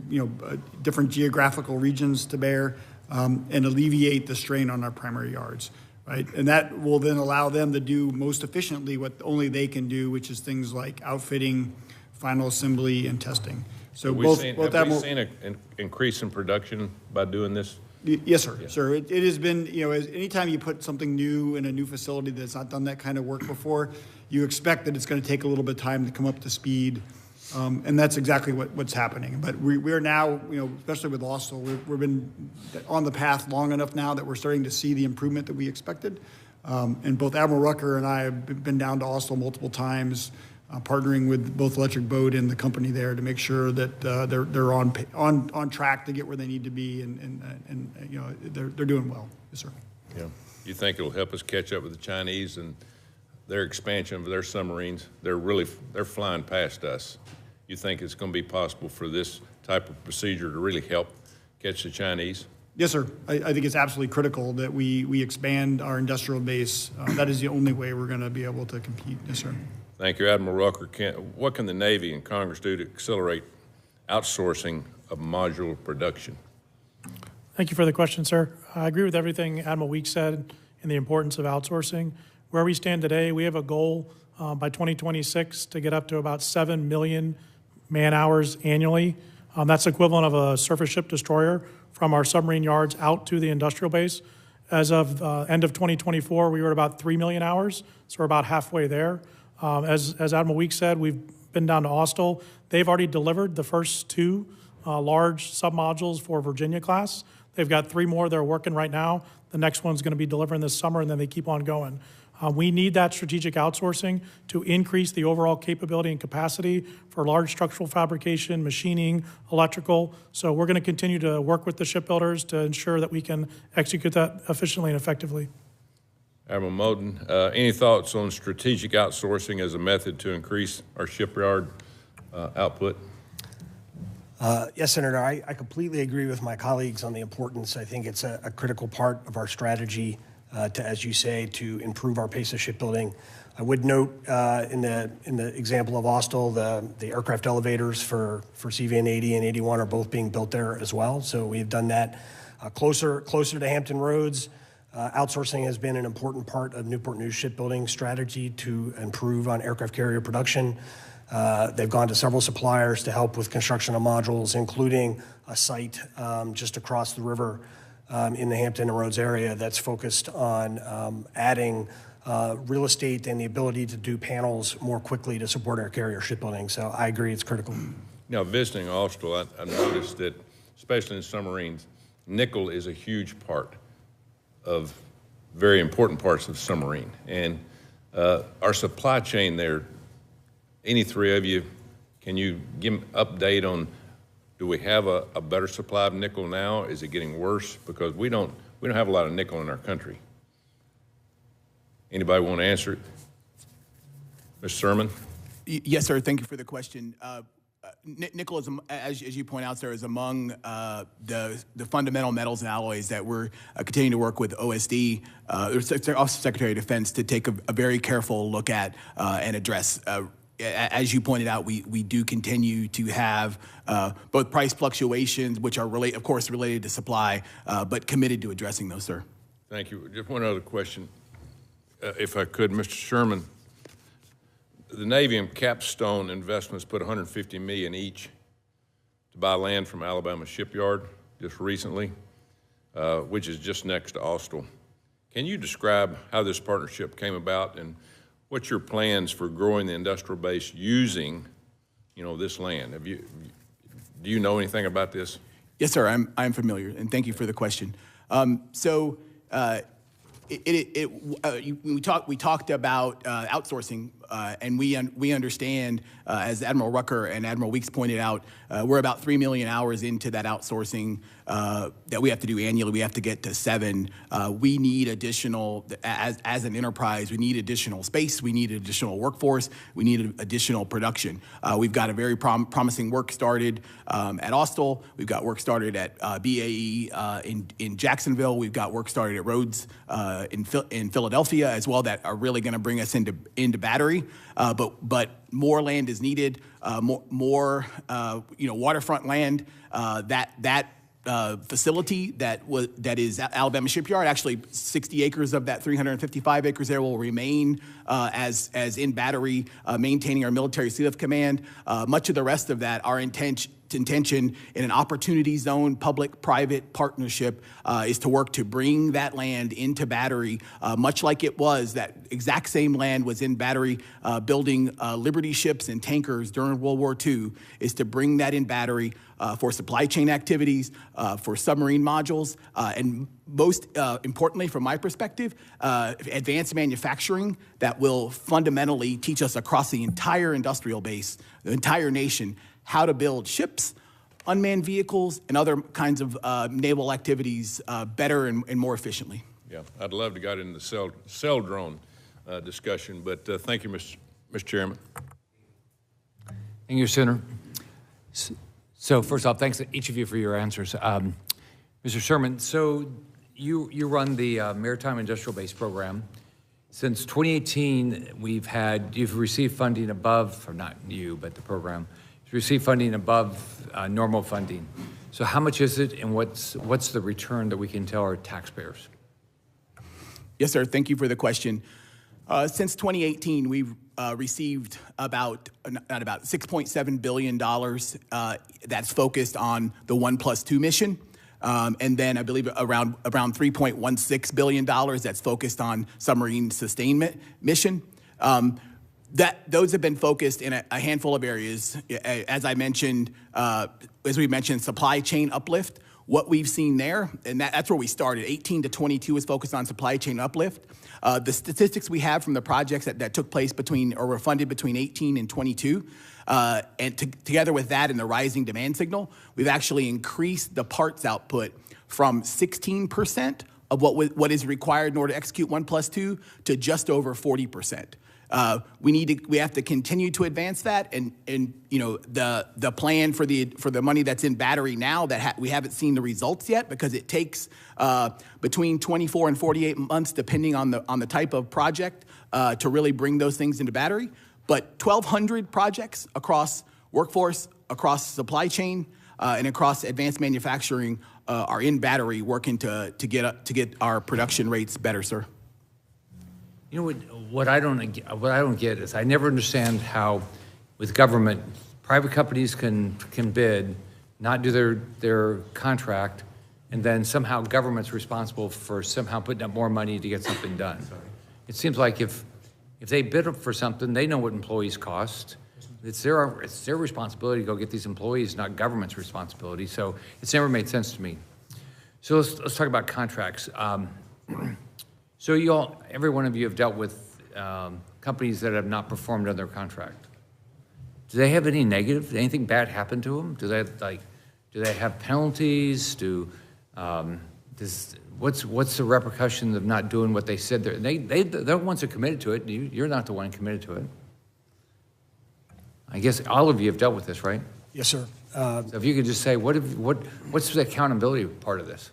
Speaker 4: different geographical regions to bear, and alleviate the strain on our primary yards, right? And that will then allow them to do most efficiently what only they can do, which is things like outfitting, final assembly, and testing. So
Speaker 9: have we seen an increase in production by doing this?
Speaker 4: Yes, sir. Yeah. Sir, it has been, anytime you put something new in a new facility that's not done that kind of work before, you expect that it's going to take a little bit of time to come up to speed. And that's exactly what's happening. But we are now, especially with Austell, we've been on the path long enough now that we're starting to see the improvement that we expected. And both Admiral Rucker and I have been down to Austell multiple times, partnering with both Electric Boat and the company there to make sure that they're on track to get where they need to be, and they're doing well. Yes, sir.
Speaker 9: Yeah. You think it'll help us catch up with the Chinese and their expansion of their submarines? They're flying past us. You think it's going to be possible for this type of procedure to really help catch the Chinese?
Speaker 4: Yes, sir. I think it's absolutely critical that we expand our industrial base. That is the only way we're going to be able to compete. Yes, sir.
Speaker 9: Thank you, Admiral Rucker. What can the Navy and Congress do to accelerate outsourcing of modular production?
Speaker 5: Thank you for the question, sir. I agree with everything Admiral Weeks said and the importance of outsourcing. Where we stand today, we have a goal by 2026 to get up to about 7 million man-hours annually. That's equivalent of a surface ship destroyer from our submarine yards out to the industrial base. As of end of 2024, we were at about 3 million hours, so we're about halfway there. As Admiral Weeks said, we've been down to Austell. They've already delivered the first 2 large submodules for Virginia class. They've got 3 more they're working right now. The next one's going to be delivering this summer, and then they keep on going. We need that strategic outsourcing to increase the overall capability and capacity for large structural fabrication, machining, electrical. So we're going to continue to work with the shipbuilders to ensure that we can execute that efficiently and effectively.
Speaker 9: Admiral Moten, any thoughts on strategic outsourcing as a method to increase our shipyard output?
Speaker 6: Yes, Senator, I completely agree with my colleagues on the importance. I think it's a critical part of our strategy to, as you say, to improve our pace of shipbuilding. I would note in the example of Austell, the aircraft elevators for CVN 80 and 81 are both being built there as well. So we've done that closer to Hampton Roads. Outsourcing has been an important part of Newport News shipbuilding strategy to improve on aircraft carrier production. They've gone to several suppliers to help with construction of modules, including a site just across the river in the Hampton Roads area that's focused on adding real estate and the ability to do panels more quickly to support our carrier shipbuilding. So I agree, it's critical.
Speaker 9: Now, visiting Austell, I noticed that, especially in submarines, nickel is a huge part of very important parts of the submarine. And our supply chain there, any 3 of you, can you give an update on, do we have a better supply of nickel now? Is it getting worse? Because we don't have a lot of nickel in our country. Anybody want to answer it? Mr. Sermon?
Speaker 3: Yes, sir. Thank you for the question. Nickel, is, as you point out, sir, is among the fundamental metals and alloys that we're continuing to work with OSD, Office of Secretary of Defense, to take a very careful look at and address as you pointed out, we do continue to have both price fluctuations, which are of course related to supply, but committed to addressing those, sir.
Speaker 9: Thank you. Just one other question, if I could, Mr. Sherman. The Navy and Capstone Investments put $150 million each to buy land from Alabama Shipyard just recently, which is just next to Austell. Can you describe how this partnership came about and what's your plans for growing the industrial base using, this land? Do you know anything about this?
Speaker 3: Yes, sir. I'm familiar, and thank you for the question. We talked about outsourcing, and we understand, as Admiral Rucker and Admiral Weeks pointed out, we're about 3 million hours into that outsourcing that we have to do annually. We have to get to 7. We need additional, as an enterprise, we need additional space, we need additional workforce, we need additional production. We've got a very promising work started at Austell. We've got work started at BAE in Jacksonville. We've got work started at Rhodes in Philadelphia as well that are really going to bring us into battery. But more land is needed, more waterfront land. That facility that is Alabama Shipyard, actually 60 acres of that 355 acres there will remain as in battery, maintaining our military sea lift command. Much of the rest of that, our intention in an opportunity zone, public-private partnership is to work to bring that land into battery, much like it was, that exact same land was in battery, building Liberty ships and tankers during World War II, is to bring that in battery for supply chain activities, for submarine modules, and most importantly, from my perspective, advanced manufacturing that will fundamentally teach us across the entire industrial base, the entire nation, how to build ships, unmanned vehicles, and other kinds of naval activities better and more efficiently.
Speaker 9: Yeah, I'd love to get into the cell drone discussion, but thank you, Mr. Chairman.
Speaker 1: Thank you, Senator. So first off, thanks to each of you for your answers. Mr. Sherman, so you run the Maritime Industrial Base Program. Since 2018, you've received funding above, or not you, but the program, receive funding above normal funding. So how much is it, and what's the return that we can tell our taxpayers?
Speaker 3: Yes, sir. Thank you for the question. Since 2018, we've received about $6.7 billion that's focused on the 1+2 mission. And then I believe around $3.16 billion that's focused on submarine sustainment mission. Those have been focused in a handful of areas. As I mentioned, as we mentioned, supply chain uplift. What we've seen there, and that's where we started. 18 to 22 was focused on supply chain uplift. The statistics we have from the projects that took place were funded between 18 and 22, and together with that and the rising demand signal, we've actually increased the parts output from 16% of what is required in order to execute 1+2 to just over 40%. We have to continue to advance that, and the plan for the money that's in battery now that we haven't seen the results yet because it takes between 24 and 48 months depending on the type of project to really bring those things into battery. But 1,200 projects across workforce, across supply chain, and across advanced manufacturing are in battery, working to get our production rates better, sir.
Speaker 1: You know what I don't get is I never understand how, with government, private companies can bid, not do their contract, and then somehow government's responsible for somehow putting up more money to get something done. It seems like if they bid for something, they know what employees cost. It's their responsibility to go get these employees, not government's responsibility. So it's never made sense to me. So let's talk about contracts. So every one of you have dealt with companies that have not performed on their contract. Do they have any negative? Did anything bad happen to them? Do they have penalties? What's the repercussions of not doing what they said? They're the ones that committed to it. You're not the one committed to it. I guess all of you have dealt with this, right?
Speaker 6: Yes, sir.
Speaker 1: So if you could just say, what's the accountability part of this?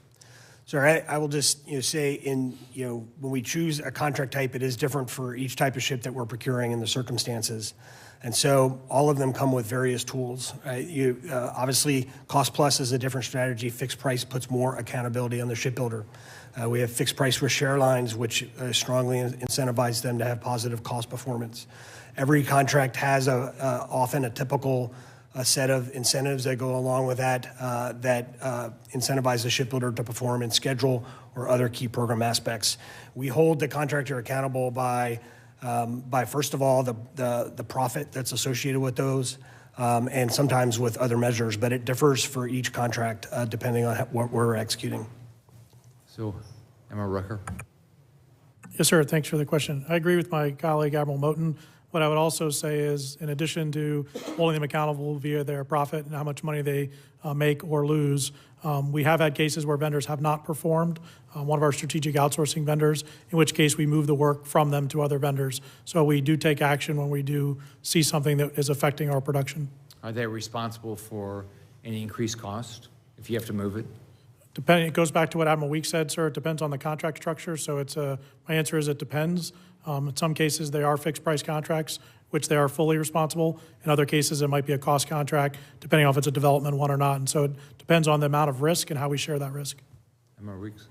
Speaker 6: Sir, I will just say when we choose a contract type, it is different for each type of ship that we're procuring and the circumstances. And so all of them come with various tools. Obviously, cost plus is a different strategy. Fixed price puts more accountability on the shipbuilder. We have fixed price risk share lines, which strongly incentivize them to have positive cost performance. Every contract has often a typical set of incentives that go along with that incentivize the shipbuilder to perform in schedule or other key program aspects. We hold the contractor accountable by first of all the profit that's associated with those, and sometimes with other measures, but it differs for each contract depending on what we're executing.
Speaker 1: So, Emma Rucker.
Speaker 5: Yes, sir. Thanks for the question. I agree with my colleague, Admiral Moten. What I would also say is, in addition to holding them accountable via their profit and how much money they make or lose, we have had cases where vendors have not performed, one of our strategic outsourcing vendors, in which case we move the work from them to other vendors. So we do take action when we do see something that is affecting our production.
Speaker 1: Are they responsible for any increased cost if you have to move it?
Speaker 5: It goes back to what Admiral Weeks said, sir. It depends on the contract structure. So my answer is it depends. In some cases, they are fixed price contracts, which they are fully responsible. In other cases, it might be a cost contract, depending on if it's a development one or not. And so it depends on the amount of risk and how we share that risk.
Speaker 1: Emma Weeks.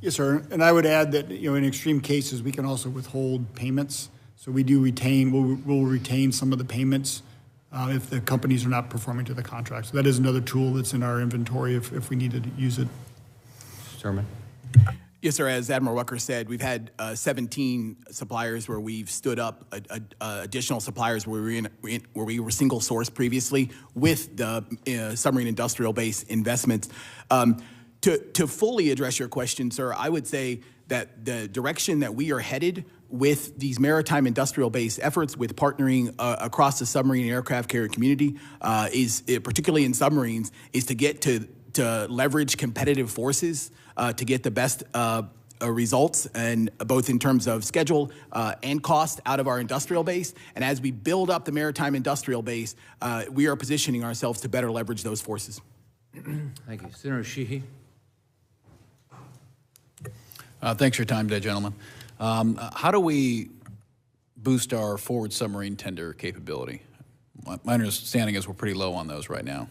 Speaker 4: Yes, sir. And I would add that in extreme cases, we can also withhold payments. So we do we'll retain some of the payments if the companies are not performing to the contract. So that is another tool that's in our inventory if we needed to use it.
Speaker 1: Sermon.
Speaker 3: Yes, sir. As Admiral Rucker said, we've had 17 suppliers where we've stood up additional suppliers where we were single source previously with the submarine industrial base investments. To fully address your question, sir, I would say that the direction that we are headed with these maritime industrial base efforts, with partnering across the submarine and aircraft carrier community, is particularly in submarines, is to get to leverage competitive forces to get the best results, and both in terms of schedule and cost out of our industrial base. And as we build up the maritime industrial base, we are positioning ourselves to better leverage those forces.
Speaker 1: Thank you. Senator Sheehy.
Speaker 10: Thanks for your time today, gentlemen. How do we boost our forward submarine tender capability? My understanding is we're pretty low on those right now.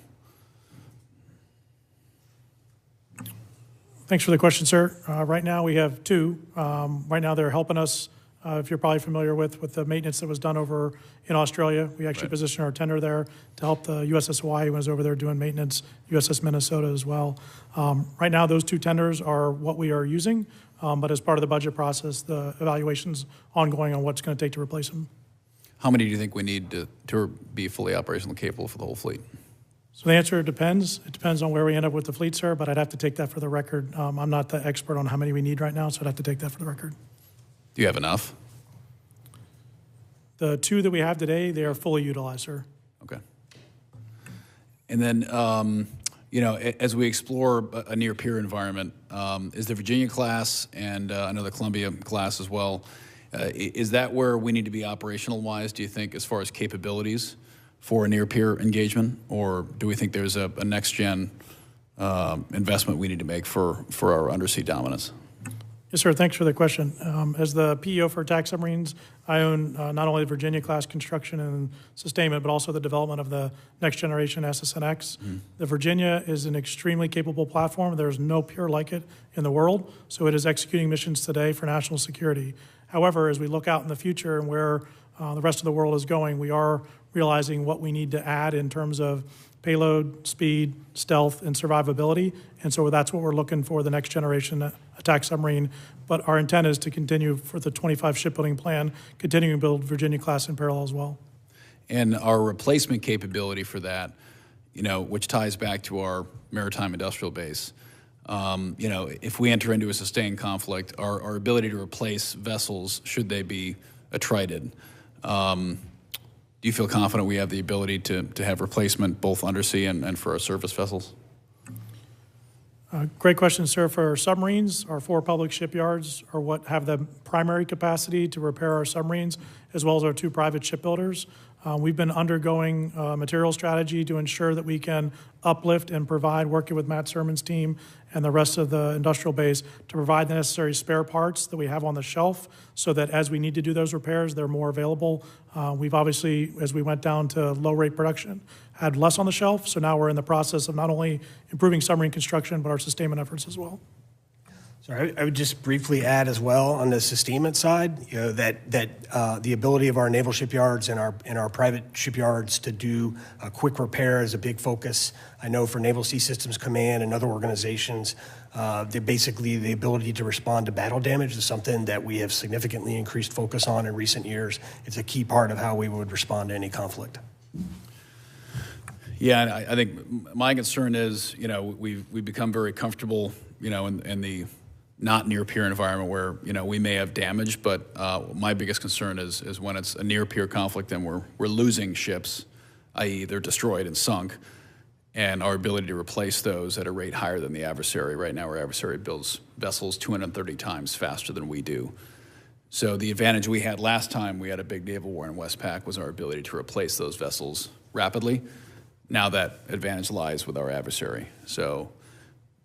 Speaker 5: Thanks for the question, sir. Right now we have two. Right now they're helping us, if you're probably familiar with the maintenance that was done over in Australia. We actually positioned our tender there to help the USS Hawaii when it was over there doing maintenance, USS Minnesota as well. Right now those two tenders are what we are using, but as part of the budget process, the evaluation's ongoing on what's going to take to replace them.
Speaker 10: How many do you think we need to be fully operational capable for the whole fleet?
Speaker 5: So the answer depends. It depends on where we end up with the fleet, sir, but I'd have to take that for the record. I'm not the expert on how many we need right now, so I'd have to take that for the record.
Speaker 10: Do you have enough?
Speaker 5: The two that we have today, they are fully utilized, sir.
Speaker 10: Okay. And then, as we explore a near-peer environment, is the Virginia class and I know the Columbia class as well, is that where we need to be operational-wise, do you think, as far as capabilities for a near-peer engagement, or do we think there's a next-gen investment we need to make for our undersea dominance?
Speaker 5: Yes, sir. Thanks for the question. As the PEO for attack submarines, I own not only the Virginia-class construction and sustainment, but also the development of the next-generation SSNX. The Virginia is an extremely capable platform. There's no peer like it in the world, so it is executing missions today for national security. However, as we look out in the future and where the rest of the world is going, we are realizing what we need to add in terms of payload, speed, stealth, and survivability. And so that's what we're looking for, the next generation attack submarine. But our intent is to continue for the 25 shipbuilding plan, continuing to build Virginia-class in parallel as well.
Speaker 10: And our replacement capability for that, which ties back to our maritime industrial base, if we enter into a sustained conflict, our ability to replace vessels, should they be attrited, do you feel confident we have the ability to have replacement both undersea and for our surface vessels?
Speaker 5: Great question, sir. For our submarines, our 4 public shipyards are what have the primary capacity to repair our submarines, as well as our 2 private shipbuilders. We've been undergoing material strategy to ensure that we can uplift and provide, working with Matt Sermon's team and the rest of the industrial base, to provide the necessary spare parts that we have on the shelf so that as we need to do those repairs, they're more available. We've obviously, as we went down to low rate production, had less on the shelf. So now we're in the process of not only improving submarine construction, but our sustainment efforts as well.
Speaker 6: So I would just briefly add as well on the sustainment side, that the ability of our naval shipyards and our private shipyards to do a quick repair is a big focus. I know for Naval Sea Systems Command and other organizations, basically the ability to respond to battle damage is something that we have significantly increased focus on in recent years. It's a key part of how we would respond to any conflict.
Speaker 10: Yeah, and I think my concern is, we've become very comfortable, in the not near peer environment where, we may have damage, but my biggest concern is when it's a near peer conflict and we're losing ships, i.e. they're destroyed and sunk, and our ability to replace those at a rate higher than the adversary. Right now, our adversary builds vessels 230 times faster than we do. So the advantage we had last time we had a big naval war in Westpac was our ability to replace those vessels rapidly. Now that advantage lies with our adversary. So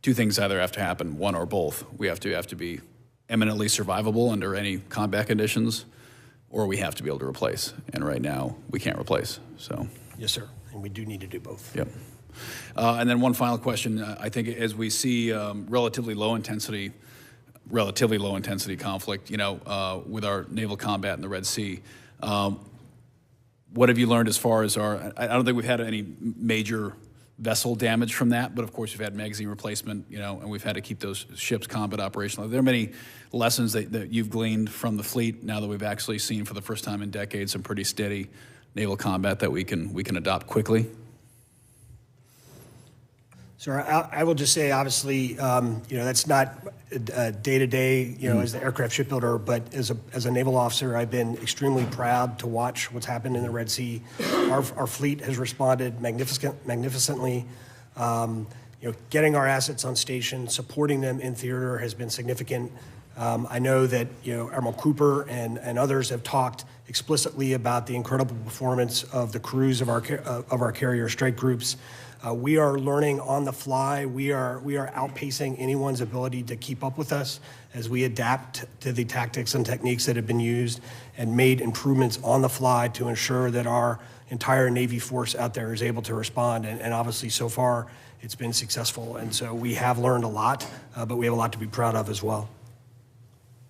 Speaker 10: two things either have to happen, one or both. We have to be eminently survivable under any combat conditions, or we have to be able to replace. And right now, we can't replace. So
Speaker 6: Yes, sir. And we do need to do both.
Speaker 10: Yep. And then one final question. I think as we see relatively low intensity conflict, with our naval combat in the Red Sea, what have you learned as far as I don't think we've had any major vessel damage from that, but of course we've had magazine replacement, and we've had to keep those ships combat operational. Are there many lessons that you've gleaned from the fleet now that we've actually seen for the first time in decades some pretty steady naval combat that we can adopt quickly?
Speaker 6: So I will just say, obviously, that's not day-to-day, as the aircraft shipbuilder, but as a naval officer, I've been extremely proud to watch what's happened in the Red Sea. Our fleet has responded magnificently. Getting our assets on station, supporting them in theater has been significant. I know that Admiral Cooper and others have talked explicitly about the incredible performance of the crews of our carrier strike groups. We are learning on the fly. We are outpacing anyone's ability to keep up with us as we adapt to the tactics and techniques that have been used and made improvements on the fly to ensure that our entire Navy force out there is able to respond. And obviously, so far, it's been successful. And so we have learned a lot, but we have a lot to be proud of as well.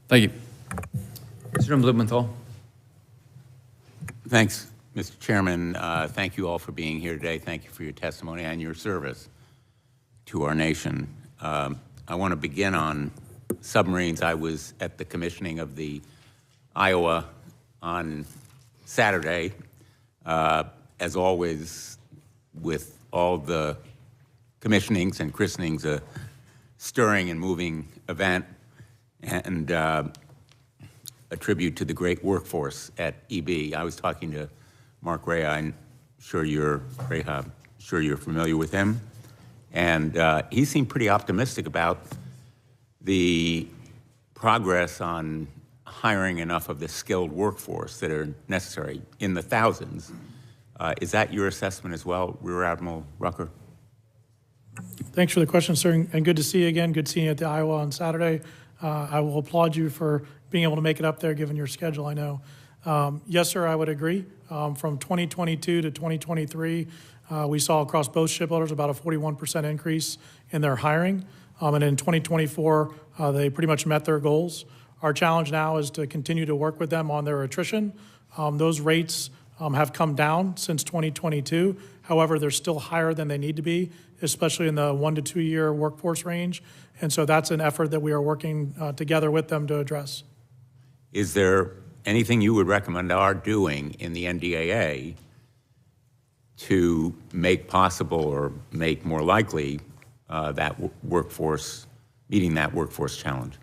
Speaker 10: Thank you.
Speaker 1: Mr. Blumenthal.
Speaker 11: Thanks, Mr. Chairman. Thank you all for being here today. Thank you for your testimony and your service to our nation. I want to begin on submarines. I was at the commissioning of the Iowa on Saturday. As always, with all the commissionings and christenings, a stirring and moving event, and a tribute to the great workforce at EB. I was talking to Mark Rea. I'm sure you're familiar with him, and he seemed pretty optimistic about the progress on hiring enough of the skilled workforce that are necessary in the thousands. Is that your assessment as well, Rear Admiral Rucker?
Speaker 5: Thanks for the question, sir, and good to see you again. Good seeing you at the Iowa on Saturday. I will applaud you for being able to make it up there, given your schedule, I know. Yes, sir, I would agree. From 2022 to 2023, we saw across both shipbuilders about a 41% increase in their hiring. And in 2024, they pretty much met their goals. Our challenge now is to continue to work with them on their attrition. Those rates have come down since 2022. However, they're still higher than they need to be, especially in the 1 to 2 year workforce range. And so that's an effort that we are working together with them to address.
Speaker 11: Is there anything you would recommend our doing in the NDAA to make possible or make more likely that workforce, meeting that workforce challenge?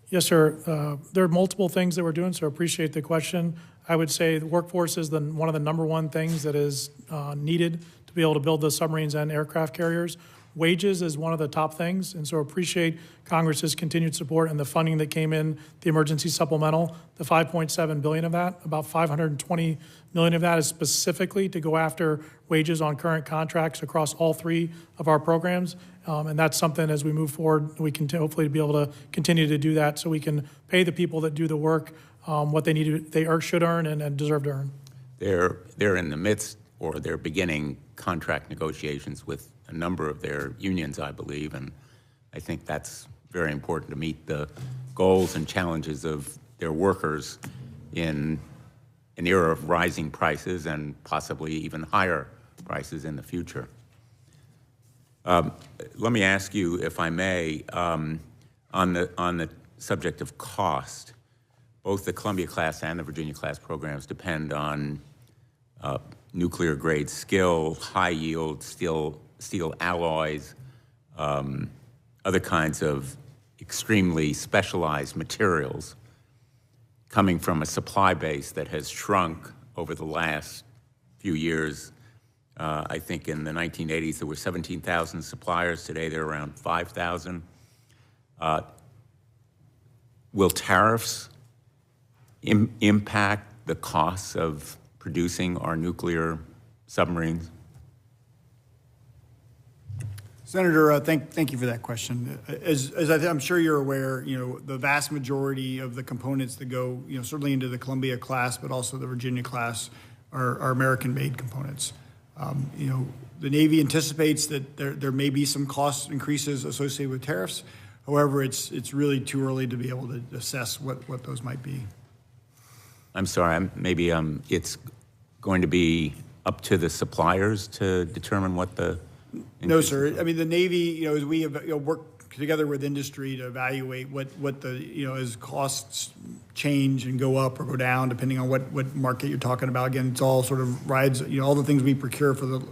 Speaker 5: Yes, sir. There are multiple things that we're doing, so I appreciate the question. I would say the workforce is one of the number one things that is needed to be able to build the submarines and aircraft carriers. Wages is one of the top things, and so appreciate Congress's continued support and the funding that came in, the emergency supplemental, the $5.7 billion of that, about $520 million of that is specifically to go after wages on current contracts across all three of our programs. And that's something as we move forward, we can hopefully be able to continue to do that so we can pay the people that do the work what they should earn and deserve to earn.
Speaker 11: They're in the midst, or they're beginning contract negotiations with a number of their unions, I believe, and I think that's very important to meet the goals and challenges of their workers in an era of rising prices and possibly even higher prices in the future. Let me ask you, if I may, on the subject of cost. Both the Columbia-class and the Virginia-class programs depend on nuclear-grade skill, high-yield steel alloys, other kinds of extremely specialized materials coming from a supply base that has shrunk over the last few years. I think in the 1980s there were 17,000 suppliers. Today they're around 5,000. Will tariffs impact the costs of producing our nuclear submarines?
Speaker 4: Senator, thank you for that question. As I'm sure you're aware, the vast majority of the components that go, certainly into the Columbia class, but also the Virginia class, are American-made components. The Navy anticipates that there may be some cost increases associated with tariffs. However, it's really too early to be able to assess what those might be.
Speaker 11: I'm sorry, maybe it's going to be up to the suppliers to determine what the...
Speaker 4: No, sir. I mean, the Navy, as we have worked together with industry to evaluate what the, as costs change and go up or go down, depending on what market you're talking about. Again, it's all sort of rides, all the things we procure for the,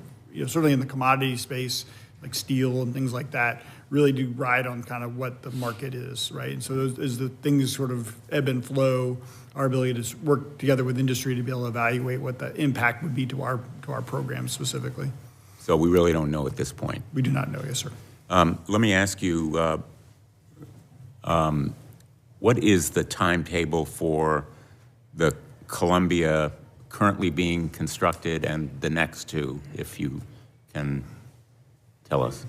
Speaker 4: certainly in the commodity space, like steel and things like that, really do ride on kind of what the market is, right? And so as the things sort of ebb and flow, our ability to work together with industry to be able to evaluate what the impact would be to our program specifically.
Speaker 11: So we really don't know at this point?
Speaker 4: We do not know, yes, sir.
Speaker 11: Let me ask you, what is the timetable for the Columbia currently being constructed and the next two, if you can tell us?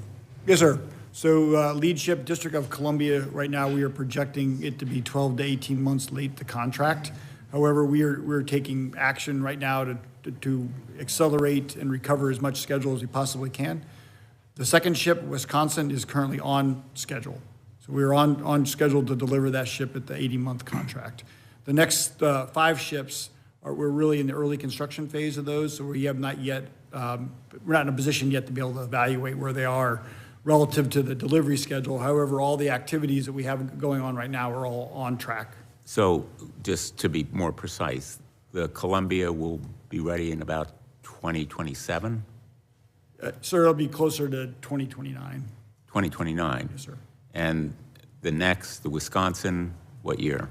Speaker 4: Yes, sir. So lead ship, District of Columbia, right now we are projecting it to be 12 to 18 months late to contract. However, we're taking action right now to accelerate and recover as much schedule as we possibly can. The second ship, Wisconsin, is currently on schedule. So we're on schedule to deliver that ship at the 80-month contract. The next 5 ships, we're really in the early construction phase of those, so we have not yet, we're not in a position yet to be able to evaluate where they are relative to the delivery schedule. However, all the activities that we have going on right now are all on track.
Speaker 11: So just to be more precise, the Columbia will be ready in about 2027?
Speaker 4: Sir, it'll be closer to 2029.
Speaker 11: 2029?
Speaker 4: Yes, sir.
Speaker 11: And the next, the Wisconsin, what year?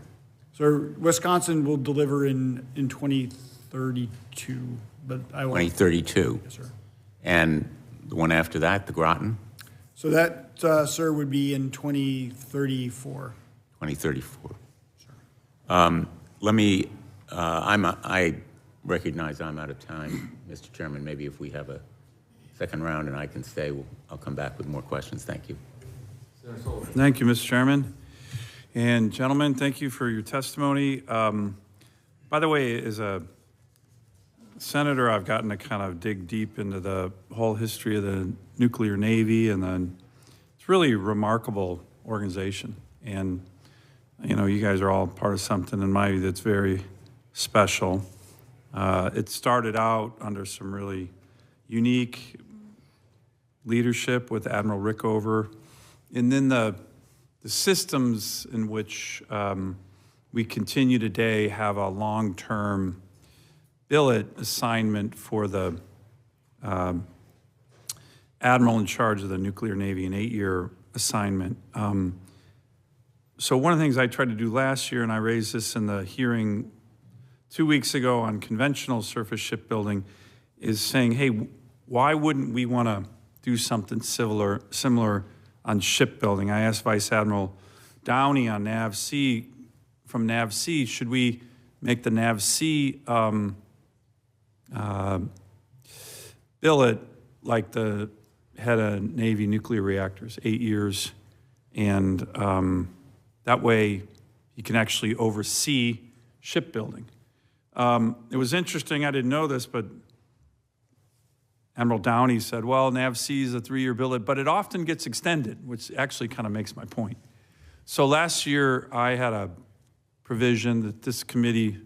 Speaker 4: So Wisconsin will deliver in 2032, but I won't.
Speaker 11: 2032?
Speaker 4: Yes, sir.
Speaker 11: And the one after that, the Groton?
Speaker 4: So that, sir, would be in 2034.
Speaker 11: 2034. Sure. Let me, I recognize I'm out of time. Mr. Chairman, maybe if we have a second round and I can stay, I'll come back with more questions. Thank you.
Speaker 12: Thank you, Mr. Chairman. And gentlemen, thank you for your testimony. By the way, as a senator, I've gotten to kind of dig deep into the whole history of the nuclear Navy, and then it's really a remarkable organization. And, you guys are all part of something in my view that's very special. It started out under some really unique leadership with Admiral Rickover, and then the systems in which we continue today have a long-term billet assignment for the admiral in charge of the nuclear Navy, an 8-year assignment. So one of the things I tried to do last year, and I raised this in the hearing 2 weeks ago on conventional surface shipbuilding, is saying, hey, why wouldn't we want to do something similar on shipbuilding. I asked Vice Admiral Downey on NAVC, from NAVC, should we make the NAVC billet like the head of Navy nuclear reactors, 8 years, and that way he can actually oversee shipbuilding. It was interesting, I didn't know this, but Admiral Downey said, well, NAVC is a 3-year billet, but it often gets extended, which actually kind of makes my point. So last year, I had a provision that this committee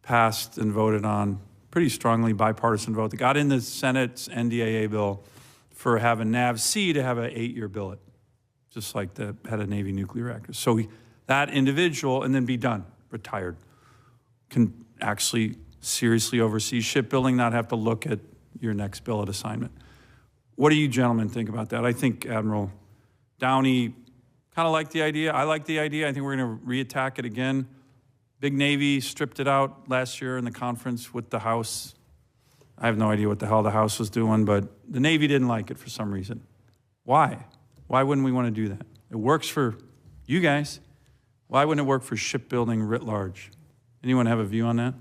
Speaker 12: passed and voted on, pretty strongly bipartisan vote, that got in the Senate's NDAA bill for having NAVC to have an 8-year billet, just like the head of Navy nuclear reactors. So that individual, and then be done, retired, can actually seriously oversee shipbuilding, not have to look at your next billet assignment. What do you gentlemen think about that? I think Admiral Downey kind of liked the idea. I like the idea. I think we're going to reattack it again. Big Navy stripped it out last year in the conference with the House. I have no idea what the hell the House was doing, but the Navy didn't like it for some reason. Why? Why wouldn't we want to do that? It works for you guys. Why wouldn't it work for shipbuilding writ large? Anyone have a view on that?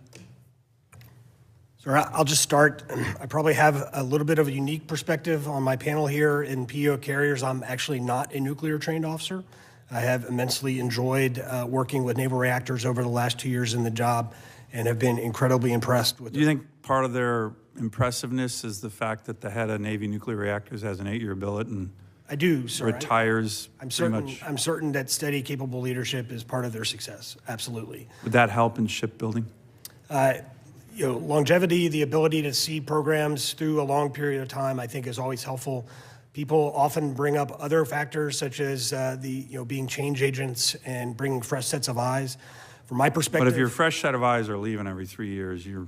Speaker 6: So I'll just start. I probably have a little bit of a unique perspective on my panel here. In PO carriers, I'm actually not a nuclear trained officer. I have immensely enjoyed working with naval reactors over the last 2 years in the job and have been incredibly impressed with it.
Speaker 12: Do you think part of their impressiveness is the fact that the head of Navy nuclear reactors has an 8-year billet and
Speaker 6: I do, sir.
Speaker 12: retires
Speaker 6: I'm
Speaker 12: pretty
Speaker 6: certain,
Speaker 12: much?
Speaker 6: I'm certain that steady, capable leadership is part of their success. Absolutely.
Speaker 12: Would that help in shipbuilding?
Speaker 6: Longevity, the ability to see programs through a long period of time, I think is always helpful. People often bring up other factors such as being change agents and bringing fresh sets of eyes. From my perspective,
Speaker 12: But if your fresh set of eyes are leaving every 3 years, you're...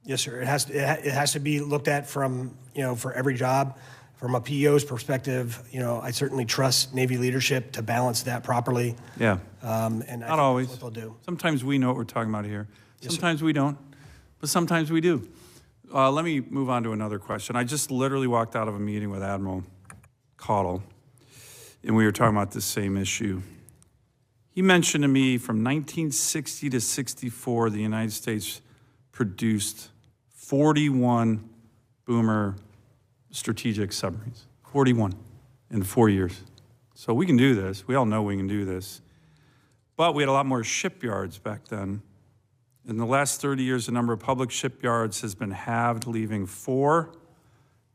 Speaker 6: Yes, sir. It has to be looked at from for every job. From a PEO's perspective, I certainly trust Navy leadership to balance that properly.
Speaker 12: Yeah.
Speaker 6: And
Speaker 12: Not always.
Speaker 6: That's what they'll do.
Speaker 12: Sometimes we know what we're talking about here.
Speaker 6: Yes,
Speaker 12: Sometimes we don't, but sometimes we do. Let me move on to another question. I just literally walked out of a meeting with Admiral Caudle, and we were talking about this same issue. He mentioned to me from 1960 to 64, the United States produced 41 boomer strategic submarines, 41 in 4 years. So we can do this. We all know we can do this. But we had a lot more shipyards back then. In the last 30 years, the number of public shipyards has been halved, leaving 4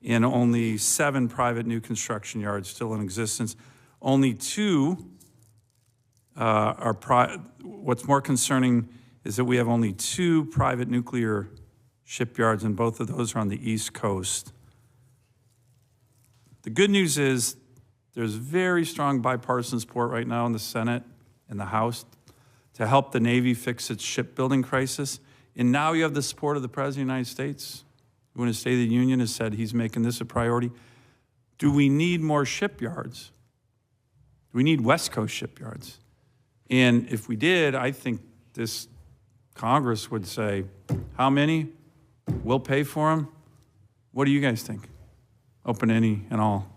Speaker 12: and only 7 private new construction yards still in existence. Only 2 what's more concerning is that we have only 2 private nuclear shipyards, and both of those are on the East Coast. The good news is there's very strong bipartisan support right now in the Senate and the House to help the Navy fix its shipbuilding crisis. And now you have the support of the President of the United States, who in his State of the Union has said he's making this a priority. Do we need more shipyards? Do we need West Coast shipyards? And if we did, I think this Congress would say, how many? We'll pay for them. What do you guys think? Open any and all.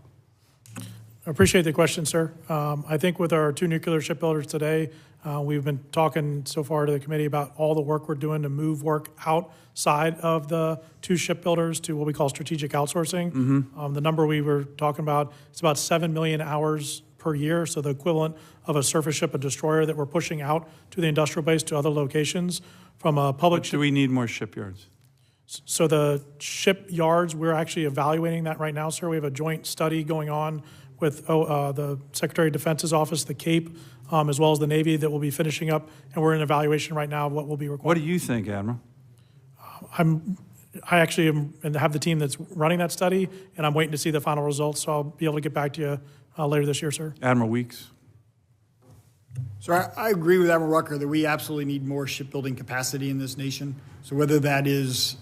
Speaker 5: I appreciate the question, sir. I think with our 2 nuclear shipbuilders today, we've been talking so far to the committee about all the work we're doing to move work outside of the 2 shipbuilders to what we call strategic outsourcing.
Speaker 12: Mm-hmm.
Speaker 5: The number we were talking about, it's about 7 million hours per year, so the equivalent of a surface ship, a destroyer that we're pushing out to the industrial base to other locations from a public
Speaker 12: But do we need more shipyards?
Speaker 5: So the shipyards, we're actually evaluating that right now, sir. We have a joint study going on with the Secretary of Defense's office, the Cape, as well as the Navy that will be finishing up, and we're in evaluation right now of what will be required.
Speaker 12: What do you think, Admiral?
Speaker 5: I actually am, and have the team that's running that study, and I'm waiting to see the final results, so I'll be able to get back to you later this year, sir.
Speaker 12: Admiral Weeks?
Speaker 4: So I agree with Admiral Rucker that we absolutely need more shipbuilding capacity in this nation. So whether that is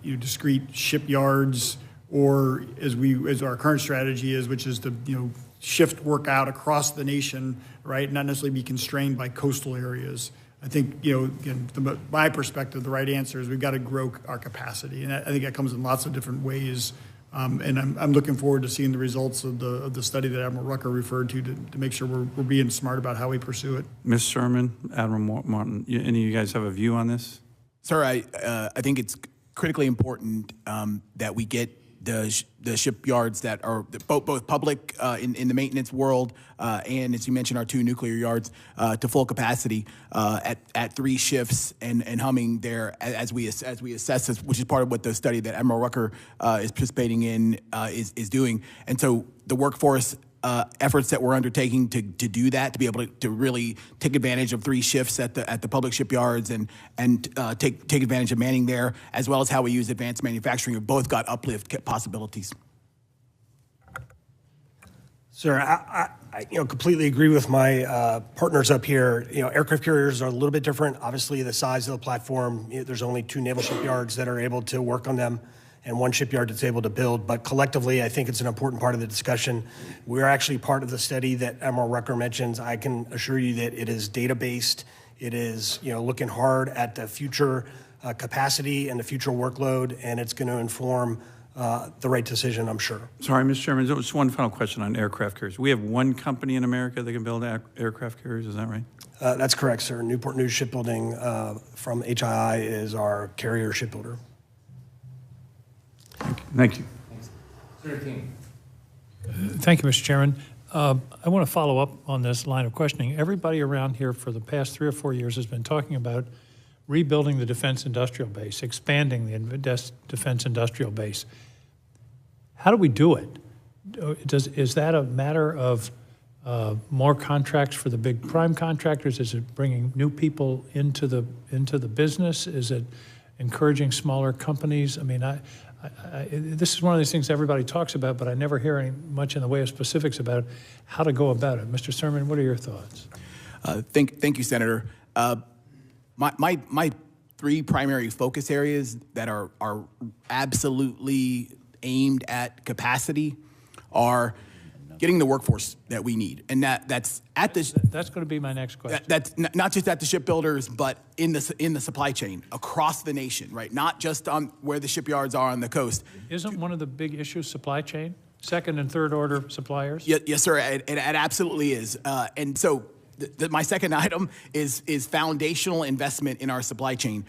Speaker 4: discrete shipyards or as our current strategy is, which is to shift work out across the nation, right, not necessarily be constrained by coastal areas. I think again, from my perspective, the right answer is we've got to grow our capacity, and I think that comes in lots of different ways. And I'm looking forward to seeing the results of the study that Admiral Rucker referred to make sure we're being smart about how we pursue it.
Speaker 12: Ms. Sherman, Admiral Martin, any of you guys have a view on this?
Speaker 3: Sir, I think it's critically important that we get the shipyards that are both public in the maintenance world and, as you mentioned, our 2 nuclear yards to full capacity at 3 shifts and humming there as we assess this, which is part of what the study that Admiral Rucker is participating in is doing. And so the workforce efforts that we're undertaking to do that, to be able to really take advantage of 3 shifts at the public shipyards and take advantage of manning there, as well as how we use advanced manufacturing, have both got uplift possibilities.
Speaker 6: Sir, I completely agree with my partners up here. Aircraft carriers are a little bit different. Obviously, the size of the platform, there's only 2 naval shipyards that are able to work on them, and 1 shipyard that's able to build. But collectively, I think it's an important part of the discussion. We're actually part of the study that Admiral Rucker mentions. I can assure you that it is data-based. It is, looking hard at the future capacity and the future workload, and it's going to inform the right decision, I'm sure.
Speaker 12: Sorry, Mr. Chairman, just one final question on aircraft carriers. We have 1 company in America that can build aircraft carriers, is that right?
Speaker 6: That's correct, sir. Newport News Shipbuilding from HII is our carrier shipbuilder.
Speaker 12: Thank you.
Speaker 1: Senator King.
Speaker 13: Thank you, Mr. Chairman. I want to follow up on this line of questioning. Everybody around here for the past 3 or 4 years has been talking about rebuilding the defense industrial base, expanding the defense industrial base. How do we do it? Is that a matter of more contracts for the big prime contractors? Is it bringing new people into the business? Is it encouraging smaller companies? I mean, this is one of these things everybody talks about, but I never hear any much in the way of specifics about how to go about it. Mr. Sermon, what are your thoughts?
Speaker 3: Thank you, Senator. My 3 primary focus areas that are absolutely aimed at capacity are getting the workforce that we need, and that's
Speaker 13: going to be my next question.
Speaker 3: That's not just at the shipbuilders, but in the supply chain across the nation, right? Not just on where the shipyards are on the coast.
Speaker 13: Isn't one of the big issues supply chain? 2nd and 3rd order suppliers?
Speaker 3: Yes, sir. It absolutely is, and so. My second item is foundational investment in our supply chain.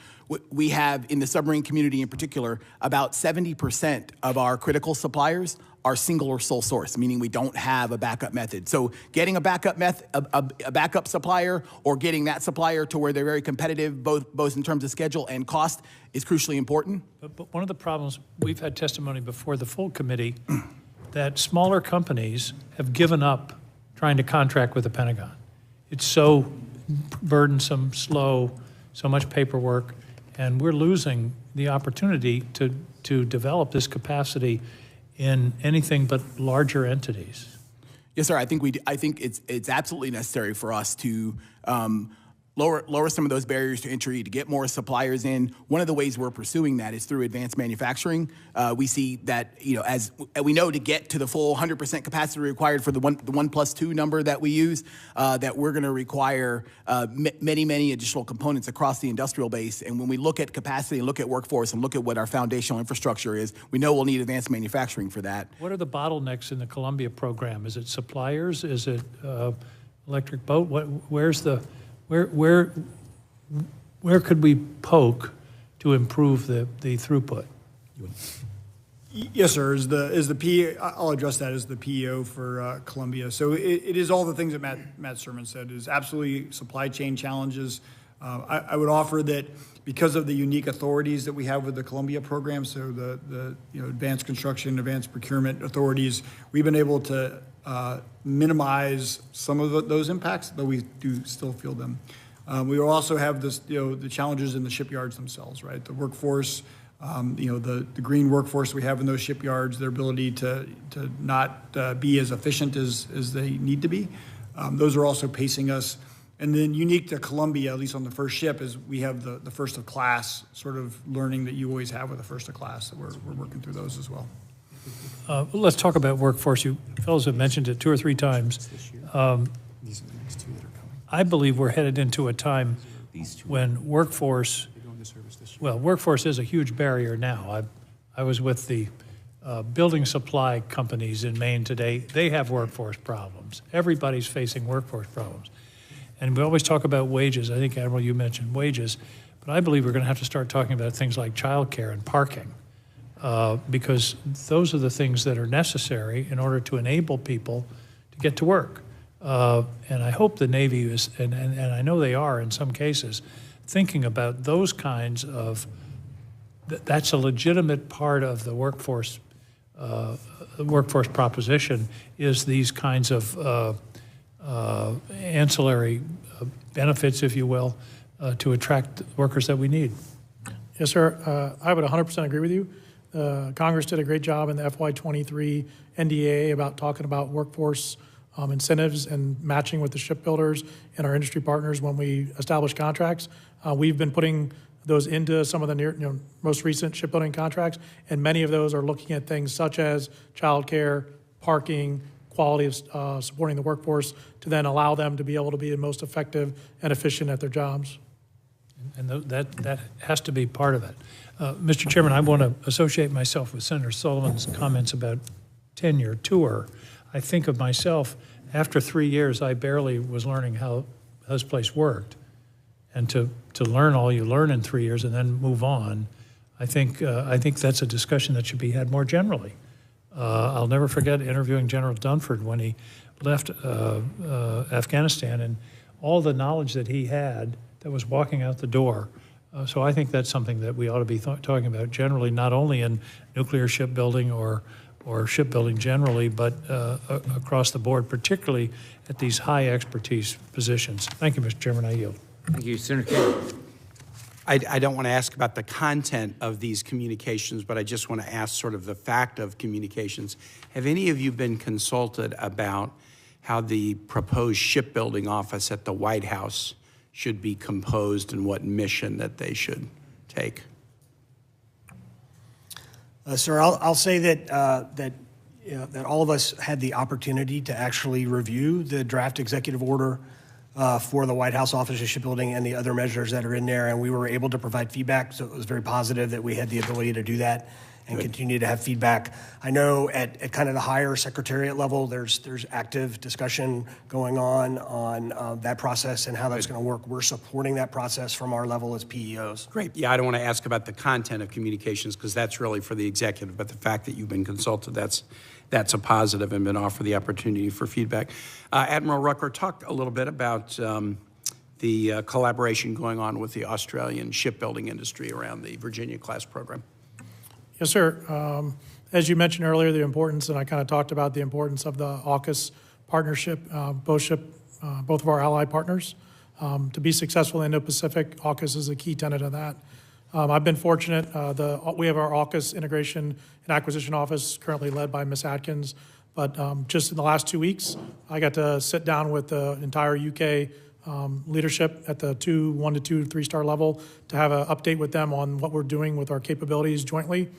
Speaker 3: We have, in the submarine community in particular, about 70% of our critical suppliers are single or sole source, meaning we don't have a backup method. So getting a backup a backup supplier, or getting that supplier to where they're very competitive, both in terms of schedule and cost, is crucially important.
Speaker 13: But one of the problems, we've had testimony before the full committee that smaller companies have given up trying to contract with the Pentagon. It's so burdensome, slow, so much paperwork, and we're losing the opportunity to develop this capacity in anything but larger entities.
Speaker 3: Yes, sir. I think it's absolutely necessary for us to lower some of those barriers to entry, to get more suppliers in. One of the ways we're pursuing that is through advanced manufacturing. We see that, as we know, to get to the full 100% capacity required for the 1+2 number that we use, that we're going to require many additional components across the industrial base. And when we look at capacity and look at workforce and look at what our foundational infrastructure is, we know we'll need advanced manufacturing for that.
Speaker 13: What are the bottlenecks in the Columbia program? Is it suppliers? Is it electric boat? Where could we poke to improve the throughput?
Speaker 4: Yes, sir. I'll address that as the PEO for Columbia. So it is all the things that Matt Sermon said. It is absolutely supply chain challenges. I would offer that because of the unique authorities that we have with the Columbia program, so the advanced construction, advanced procurement authorities, we've been able to minimize some of those impacts, though we do still feel them. We also have the challenges in the shipyards themselves, right? The workforce, the green workforce we have in those shipyards, their ability to not be as efficient as they need to be. Those are also pacing us. And then unique to Columbia, at least on the first ship, is we have the first of class sort of learning that you always have with the first of class. So we're working through those as well.
Speaker 13: Let's talk about workforce. You fellows have mentioned it 2 or 3 times. I believe we're headed into a time when workforce is a huge barrier now. I was with the building supply companies in Maine today, they have workforce problems. Everybody's facing workforce problems. And we always talk about wages. I think, Admiral, you mentioned wages. But I believe we're going to have to start talking about things like childcare and parking, because those are the things that are necessary in order to enable people to get to work. And I hope the Navy is, and I know they are in some cases, thinking about those kinds of, that's a legitimate part of the workforce proposition, is these kinds of ancillary benefits, if you will, to attract workers that we need.
Speaker 5: Yes, sir. I would 100% agree with you. Congress did a great job in the FY23 NDAA about talking about workforce incentives and matching with the shipbuilders and our industry partners when we establish contracts. We've been putting those into some of the most recent shipbuilding contracts, and many of those are looking at things such as childcare, parking, quality of supporting the workforce to then allow them to be able to be the most effective and efficient at their jobs.
Speaker 13: And that has to be part of it. Mr. Chairman, I want to associate myself with Senator Sullivan's comments about tenure, tour. I think of myself, after 3 years, I barely was learning how this place worked. And to learn all you learn in 3 years and then move on, I think that's a discussion that should be had more generally. I'll never forget interviewing General Dunford when he left Afghanistan, and all the knowledge that he had that was walking out the door. So I think that's something that we ought to be talking about generally, not only in nuclear shipbuilding or shipbuilding generally, but across the board, particularly at these high expertise positions. Thank you, Mr. Chairman. I yield.
Speaker 1: Thank you, Senator King.
Speaker 2: I don't want to ask about the content of these communications, but I just want to ask sort of the fact of communications. Have any of you been consulted about how the proposed shipbuilding office at the White House should be composed and what mission that they should take?
Speaker 6: Sir, I'll say that all of us had the opportunity to actually review the draft executive order for the White House Office of Shipbuilding and the other measures that are in there, and we were able to provide feedback, so it was very positive that we had the ability to do that and continue to have feedback. I know at kind of the higher secretariat level, there's active discussion going on that process and how that's going to work. We're supporting that process from our level as PEOs.
Speaker 2: Great. Yeah, I don't want to ask about the content of communications because that's really for the executive, but the fact that you've been consulted, that's a positive and been offered the opportunity for feedback. Admiral Rucker, talk a little bit about the collaboration going on with the Australian shipbuilding industry around the Virginia-class program.
Speaker 5: Yes, sir. As you mentioned earlier, the importance, and I kind of talked about the importance of the AUKUS partnership, both of our allied partners. To be successful in the Indo-Pacific, AUKUS is a key tenet of that. I've been fortunate. We have our AUKUS Integration and Acquisition Office currently led by Ms. Atkins, but just in the last 2 weeks, I got to sit down with the entire UK leadership at the 1 to 2, 3-star level to have an update with them on what we're doing with our capabilities jointly.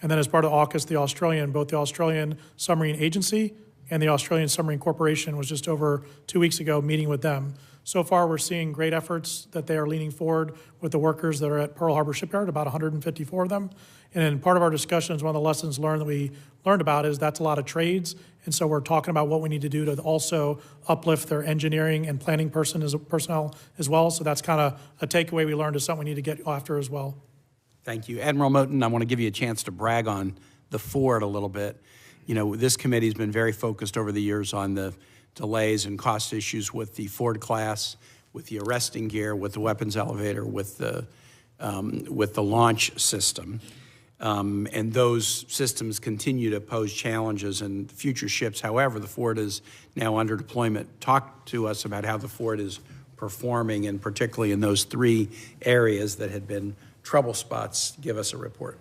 Speaker 5: And then as part of AUKUS, both the Australian Submarine Agency and the Australian Submarine Corporation was just over 2 weeks ago meeting with them. So far, we're seeing great efforts that they are leaning forward with the workers that are at Pearl Harbor Shipyard, about 154 of them. And in part of our discussions, one of the lessons learned that we learned about is that's a lot of trades. And so we're talking about what we need to do to also uplift their engineering and planning personnel as well. So that's kind of a takeaway we learned is something we need to get after as well.
Speaker 2: Thank you. Admiral Moten, I want to give you a chance to brag on the Ford a little bit. You know, this committee has been very focused over the years on the delays and cost issues with the Ford class, with the arresting gear, with the weapons elevator, with the launch system. And those systems continue to pose challenges in future ships. However, the Ford is now under deployment. Talk to us about how the Ford is performing, and particularly in those 3 areas that had been trouble spots. Give us a report.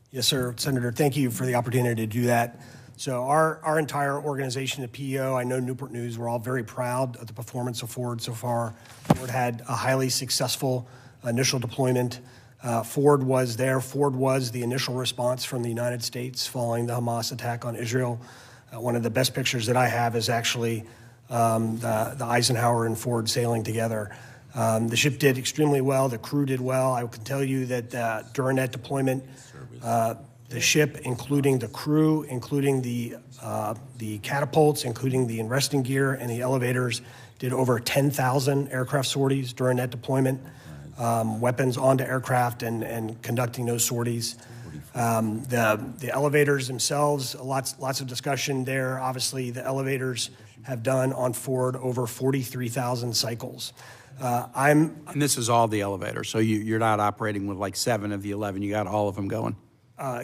Speaker 6: Yes, sir. Senator, thank you for the opportunity to do that. So our entire organization at PEO, I know Newport News, we're all very proud of the performance of Ford so far. Ford had a highly successful initial deployment. Ford was there. Ford was the initial response from the United States following the Hamas attack on Israel. One of the best pictures that I have is actually the Eisenhower and Ford sailing together. The ship did extremely well. The crew did well. I can tell you that during that deployment, ship, including the crew, including the catapults, including the resting gear and the elevators, did over 10,000 aircraft sorties during that deployment, weapons onto aircraft and conducting those sorties. The elevators themselves, lots of discussion there. Obviously, the elevators have done on Ford over 43,000 cycles.
Speaker 2: And this is all the elevators, so you're not operating with like 7 of the 11. You got all of them going.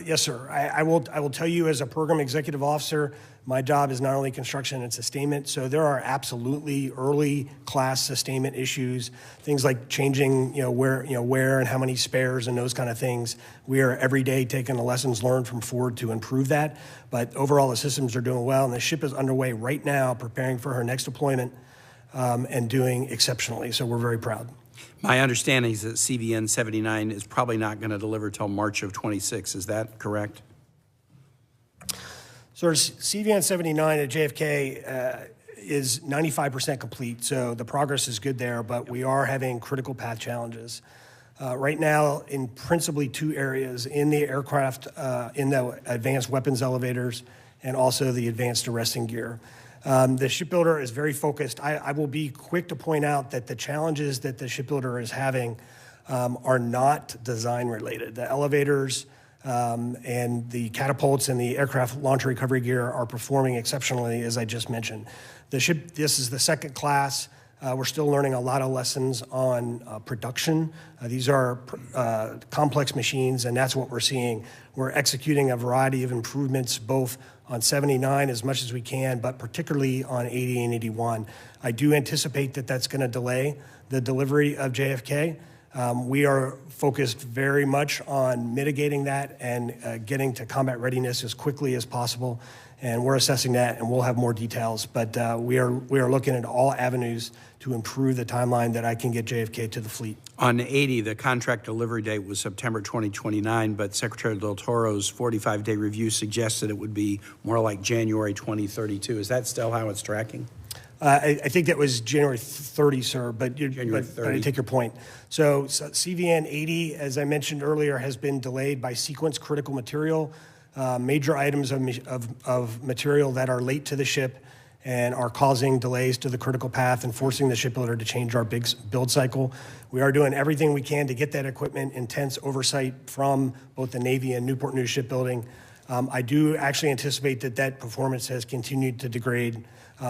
Speaker 6: Yes, sir. I will tell you, as a program executive officer, my job is not only construction and sustainment. So there are absolutely early class sustainment issues, things like changing, where and how many spares and those kind of things. We are every day taking the lessons learned from Ford to improve that. But overall, the systems are doing well, and the ship is underway right now, preparing for her next deployment and doing exceptionally. So we're very proud.
Speaker 2: My understanding is that CVN 79 is probably not going to deliver till March of 26. Is that correct?
Speaker 6: So CVN 79 at JFK is 95% complete, so the progress is good there, but we are having critical path challenges. Right now, in principally 2 areas, in the aircraft, in the advanced weapons elevators, and also the advanced arresting gear. The shipbuilder is very focused. I will be quick to point out that the challenges that the shipbuilder is having are not design related. The elevators and the catapults and the aircraft launch recovery gear are performing exceptionally, as I just mentioned. This is the second class. We're still learning a lot of lessons on production. These are complex machines, and that's what we're seeing. We're executing a variety of improvements, both on 79 as much as we can, but particularly on 80 and 81. I do anticipate that that's going to delay the delivery of JFK. We are focused very much on mitigating that and getting to combat readiness as quickly as possible. And we're assessing that, and we'll have more details. But we are looking at all avenues to improve the timeline that I can get JFK to the fleet.
Speaker 2: On 80, the contract delivery date was September 2029, but Secretary Del Toro's 45-day review suggested it would be more like January 2032. Is that still how it's tracking?
Speaker 6: I think that was January 30, sir, but
Speaker 2: January 30.
Speaker 6: But I take your point. So CVN 80, as I mentioned earlier, has been delayed by sequence critical material, major items of material that are late to the ship and are causing delays to the critical path and forcing the shipbuilder to change our big build cycle. We are doing everything we can to get that equipment, intense oversight from both the Navy and Newport News Shipbuilding. I do actually anticipate that performance has continued to degrade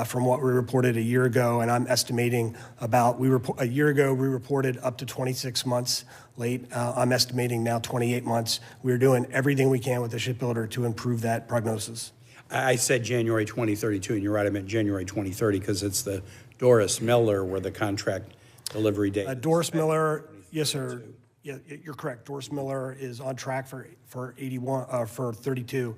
Speaker 6: from what we reported a year ago, and I'm estimating a year ago we reported up to 26 months late. I'm estimating now 28 months. We're doing everything we can with the shipbuilder to improve that prognosis.
Speaker 2: I said January 2032, and you're right, I meant January 2030 because it's the Doris Miller where the contract delivery date.
Speaker 6: Doris Miller, yes, sir. Yeah, you're correct. Doris Miller is on track for 81 for 32.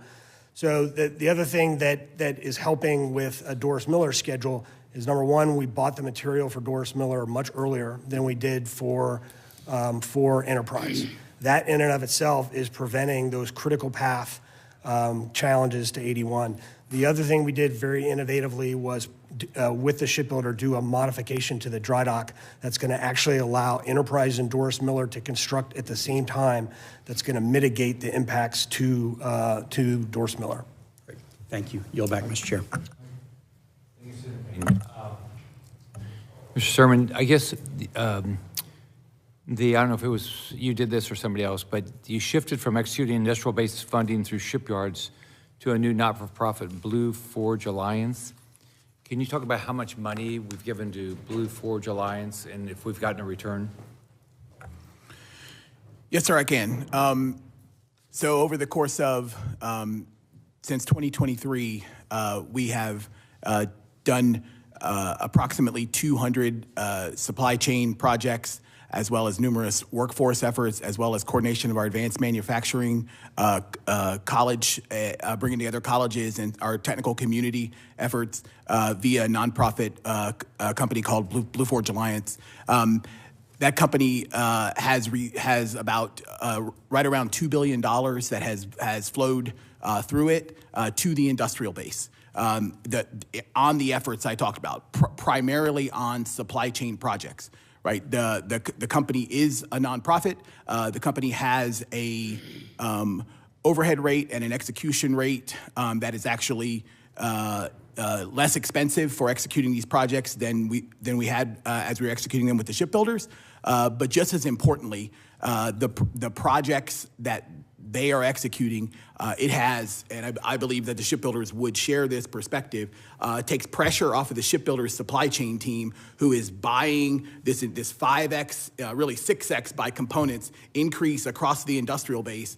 Speaker 6: So the other thing that is helping with a Doris Miller schedule is, number one, we bought the material for Doris Miller much earlier than we did for Enterprise. That in and of itself is preventing those critical path challenges to 81. The other thing we did very innovatively was with the shipbuilder do a modification to the dry dock that's going to actually allow Enterprise and Doris Miller to construct at the same time. That's going to mitigate the impacts to Doris Miller.
Speaker 2: Great. Thank you. Yield back, Mr. Chair.
Speaker 1: Mr. Sermon, I guess I don't know if it was you did this or somebody else, but you shifted from executing industrial base funding through shipyards to a new not-for-profit Blue Forge Alliance. Can you talk about how much money we've given to Blue Forge Alliance and if we've gotten a return?
Speaker 3: Yes, sir, I can. So over the course of, since 2023, we have done approximately 200 supply chain projects, as well as numerous workforce efforts, as well as coordination of our advanced manufacturing college, bringing together colleges and our technical community efforts via a nonprofit company called Blue Forge Alliance. That company has about right around $2 billion that has flowed through it to the industrial base. On the efforts I talked about, primarily on supply chain projects. Right, the company is a nonprofit. The company has a overhead rate and an execution rate that is actually less expensive for executing these projects than we had as we were executing them with the shipbuilders. But just as importantly, the projects that they are executing, it has, and I believe that the shipbuilders would share this perspective, takes pressure off of the shipbuilders supply chain team, who is buying this 5X, really 6X by components increase across the industrial base.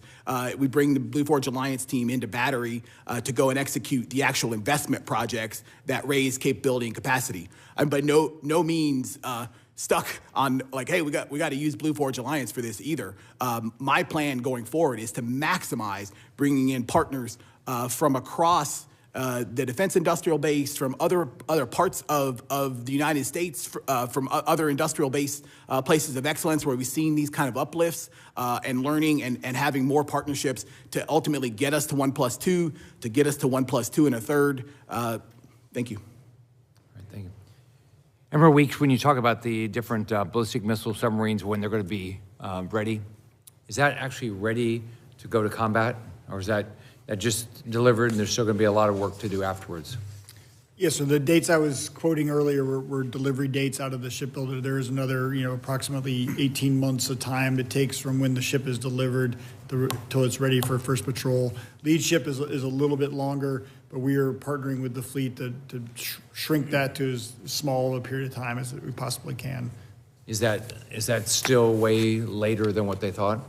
Speaker 3: We bring the Blue Forge Alliance team into Battery to go and execute the actual investment projects that raise capability and capacity. But no means stuck on like, hey, we got to use Blue Forge Alliance for this either. My plan going forward is to maximize bringing in partners from across the defense industrial base, from other parts of the United States, from other industrial base places of excellence where we've seen these kind of uplifts and learning and having more partnerships to ultimately get us to 1+2, to get us to 1+2 and a third. Thank you.
Speaker 1: Thank you. Admiral Weeks, when you talk about the different ballistic missile submarines, when they're going to be ready, is that actually ready to go to combat? Or is that just delivered and there's still going to be a lot of work to do afterwards?
Speaker 4: Yeah, so the dates I was quoting earlier were delivery dates out of the shipbuilder. There is another, approximately 18 months of time it takes from when the ship is delivered till it's ready for first patrol. Lead ship is a little bit longer, but we are partnering with the fleet to shrink that to as small a period of time as we possibly can.
Speaker 1: Is that still way later than what they thought?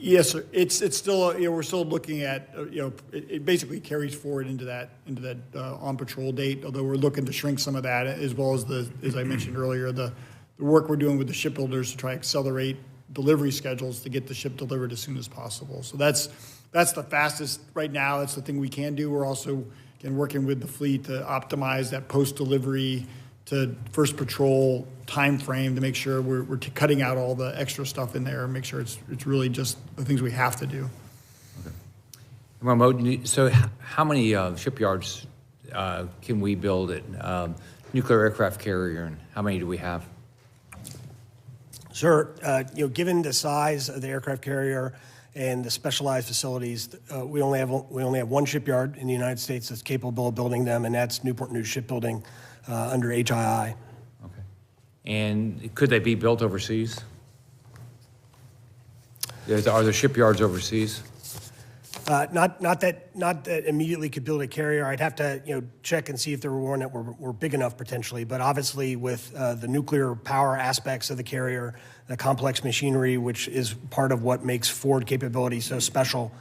Speaker 4: Yes, sir. It's still we're still looking at it basically carries forward into that on patrol date. Although we're looking to shrink some of that, as well as as I mentioned earlier, the work we're doing with the shipbuilders to try to accelerate delivery schedules to get the ship delivered as soon as possible. So that's the fastest right now. That's the thing we can do. We're also working with the fleet to optimize that post delivery to first patrol time frame to make sure we're cutting out all the extra stuff in there and make sure it's really just the things we have to do.
Speaker 1: Okay. So how many shipyards can we build at nuclear aircraft carrier, and how many do we have?
Speaker 6: Sir, given the size of the aircraft carrier and the specialized facilities, we only have one shipyard in the United States that's capable of building them, and that's Newport News Shipbuilding under HII.
Speaker 1: Okay. And could they be built overseas? Are there shipyards overseas?
Speaker 6: Not that immediately could build a carrier. I'd have to check and see if there were one that were big enough potentially. But obviously, with the nuclear power aspects of the carrier, the complex machinery, which is part of what makes forward capability so special,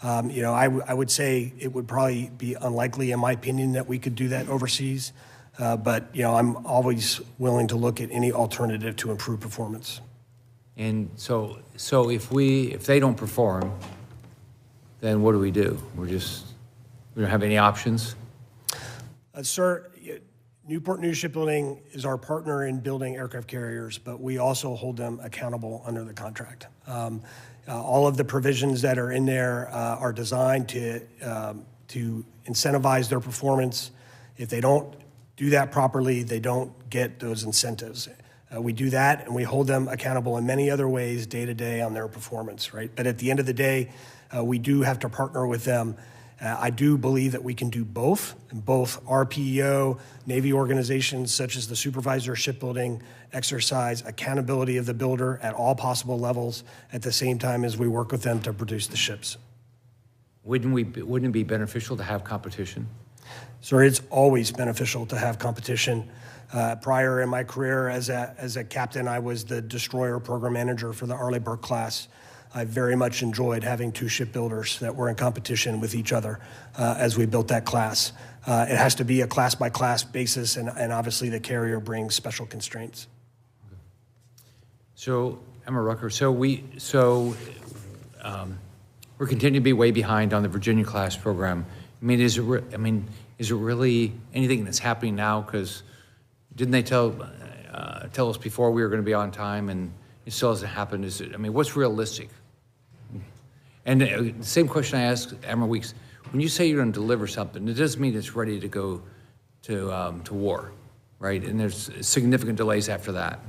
Speaker 6: I would say it would probably be unlikely, in my opinion, that we could do that overseas. But I'm always willing to look at any alternative to improve performance.
Speaker 1: And so if they don't perform, then what do? We don't have any options?
Speaker 6: Sir, Newport News Shipbuilding is our partner in building aircraft carriers, but we also hold them accountable under the contract. All of the provisions that are in there are designed to incentivize their performance. If they don't do that properly, they don't get those incentives. We do that, and we hold them accountable in many other ways day to day on their performance, right? But at the end of the day, we do have to partner with them. I do believe that we can do both, and both RPO, Navy organizations such as the Supervisor Shipbuilding exercise accountability of the builder at all possible levels at the same time as we work with them to produce the ships.
Speaker 1: Wouldn't it be beneficial to have competition?
Speaker 6: Sir, it's always beneficial to have competition. Prior in my career as a captain, I was the destroyer program manager for the Arleigh Burke class. I very much enjoyed having two shipbuilders that were in competition with each other as we built that class. It has to be a class-by-class basis, and obviously the carrier brings special constraints.
Speaker 1: So, Emma Rucker, we're continuing to be way behind on the Virginia class program. Is it really anything that's happening now? Because didn't they tell us before we were going to be on time, and it still hasn't happened? What's realistic? And the same question I asked Admiral Weeks: when you say you're going to deliver something, it doesn't mean it's ready to go to war, right? And there's significant delays after that.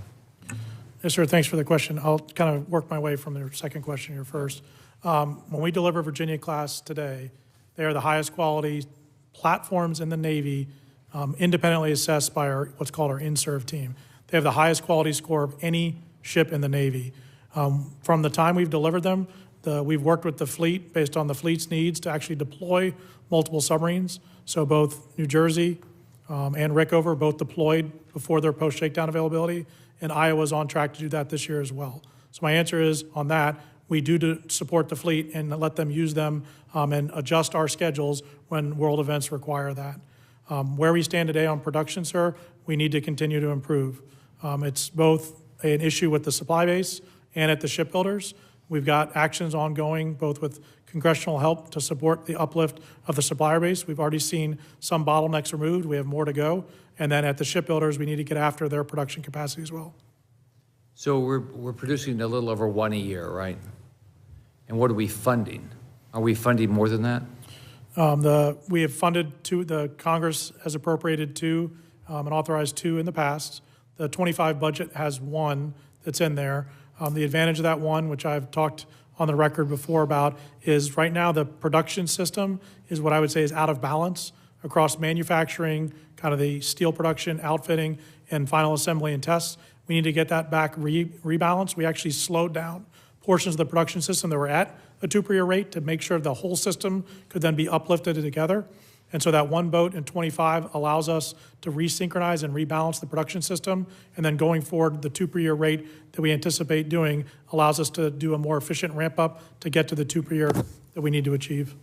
Speaker 5: Yes, sir. Thanks for the question. I'll kind of work my way from the second question here first. When we deliver Virginia class today, they are the highest quality platforms in the Navy, independently assessed by what's called our in-serve team. They have the highest quality score of any ship in the Navy. From the time we've delivered them, we've worked with the fleet based on the fleet's needs to actually deploy multiple submarines. So both New Jersey and Rickover both deployed before their post-shakedown availability, and Iowa's on track to do that this year as well. So my answer is, on that, we do support the fleet and let them use them and adjust our schedules when world events require that. Where we stand today on production, sir, we need to continue to improve. It's both an issue with the supply base and at the shipbuilders. We've got actions ongoing, both with congressional help to support the uplift of the supplier base. We've already seen some bottlenecks removed. We have more to go. And then at the shipbuilders, we need to get after their production capacity as well.
Speaker 1: So we're producing a little over one a year, right? And what are we funding? Are we funding more than that?
Speaker 5: We have funded two, the Congress has appropriated two and authorized two in the past. The 25 budget has one that's in there. The advantage of that one, which I've talked on the record before about, is right now the production system is what I would say is out of balance across manufacturing, kind of the steel production, outfitting, and final assembly and tests. We need to get that back rebalanced. We actually slowed down portions of the production system that were at a 2 per year rate to make sure the whole system could then be uplifted together. And so that one boat in 25 allows us to resynchronize and rebalance the production system. And then going forward, the 2 per year rate that we anticipate doing allows us to do a more efficient ramp up to get to the 2 per year that we need to achieve.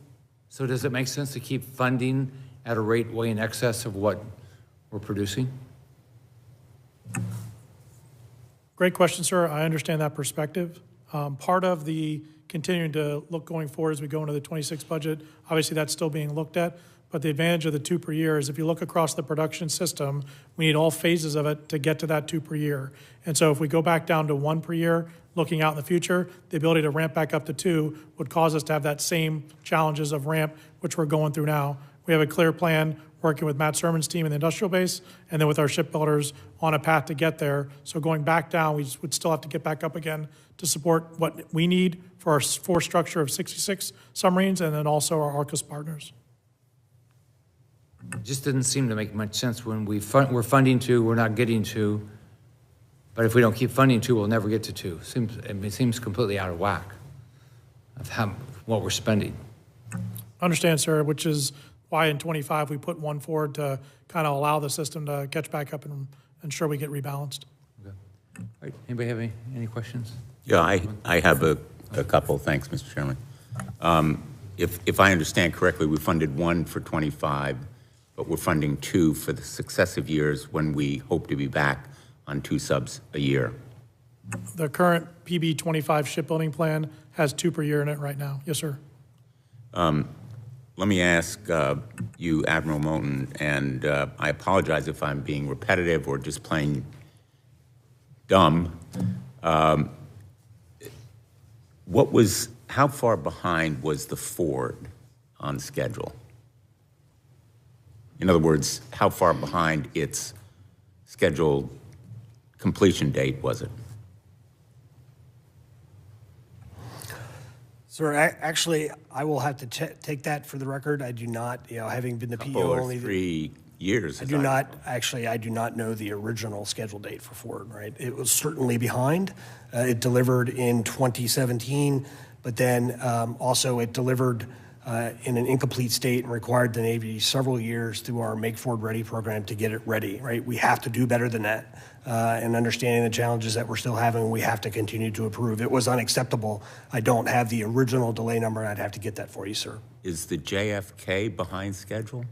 Speaker 1: So does it make sense to keep funding at a rate way in excess of what we're producing?
Speaker 5: Great question, sir. I understand that perspective. Part of the continuing to look going forward as we go into the 26 budget, obviously that's still being looked at. But the advantage of the 2 per year is if you look across the production system, we need all phases of it to get to that 2 per year. And so if we go back down to 1 per year, looking out in the future, the ability to ramp back up to 2 would cause us to have that same challenges of ramp, which we're going through now. We have a clear plan working with Matt Sermon's team in the industrial base, and then with our shipbuilders on a path to get there. So going back down, we would still have to get back up again to support what we need for our force structure of 66 submarines and then also our AUKUS partners.
Speaker 1: It just didn't seem to make much sense when we're funding 2, we're not getting 2. But if we don't keep funding 2, we'll never get to 2. It seems completely out of whack of what we're spending.
Speaker 5: Understand, sir, which is why in 25 we put 1 forward to kind of allow the system to catch back up and ensure we get rebalanced.
Speaker 1: Okay. All right. Anybody have any questions?
Speaker 11: Yeah, I have a couple. Thanks, Mr. Chairman. If I understand correctly, we funded 1 for 25, but we're funding 2 for the successive years when we hope to be back on 2 subs a year.
Speaker 5: The current PB 25 shipbuilding plan has 2 per year in it right now. Yes, sir.
Speaker 11: Let me ask you, Admiral Moten, and I apologize if I'm being repetitive or just plain dumb. How far behind was the Ford on schedule? In other words, how far behind its scheduled completion date was it?
Speaker 6: Sir, actually, I will have to take that for the record. I do not, having been the PO only
Speaker 11: 3 years.
Speaker 6: I do not know the original schedule date for Ford, right? It was certainly behind. It delivered in 2017, but then also it delivered in an incomplete state and required the Navy several years through our Make Ford Ready program to get it ready, right? We have to do better than that. And understanding the challenges that we're still having, we have to continue to improve. It was unacceptable. I don't have the original delay number. I'd have to get that for you, sir.
Speaker 11: Is the JFK behind schedule?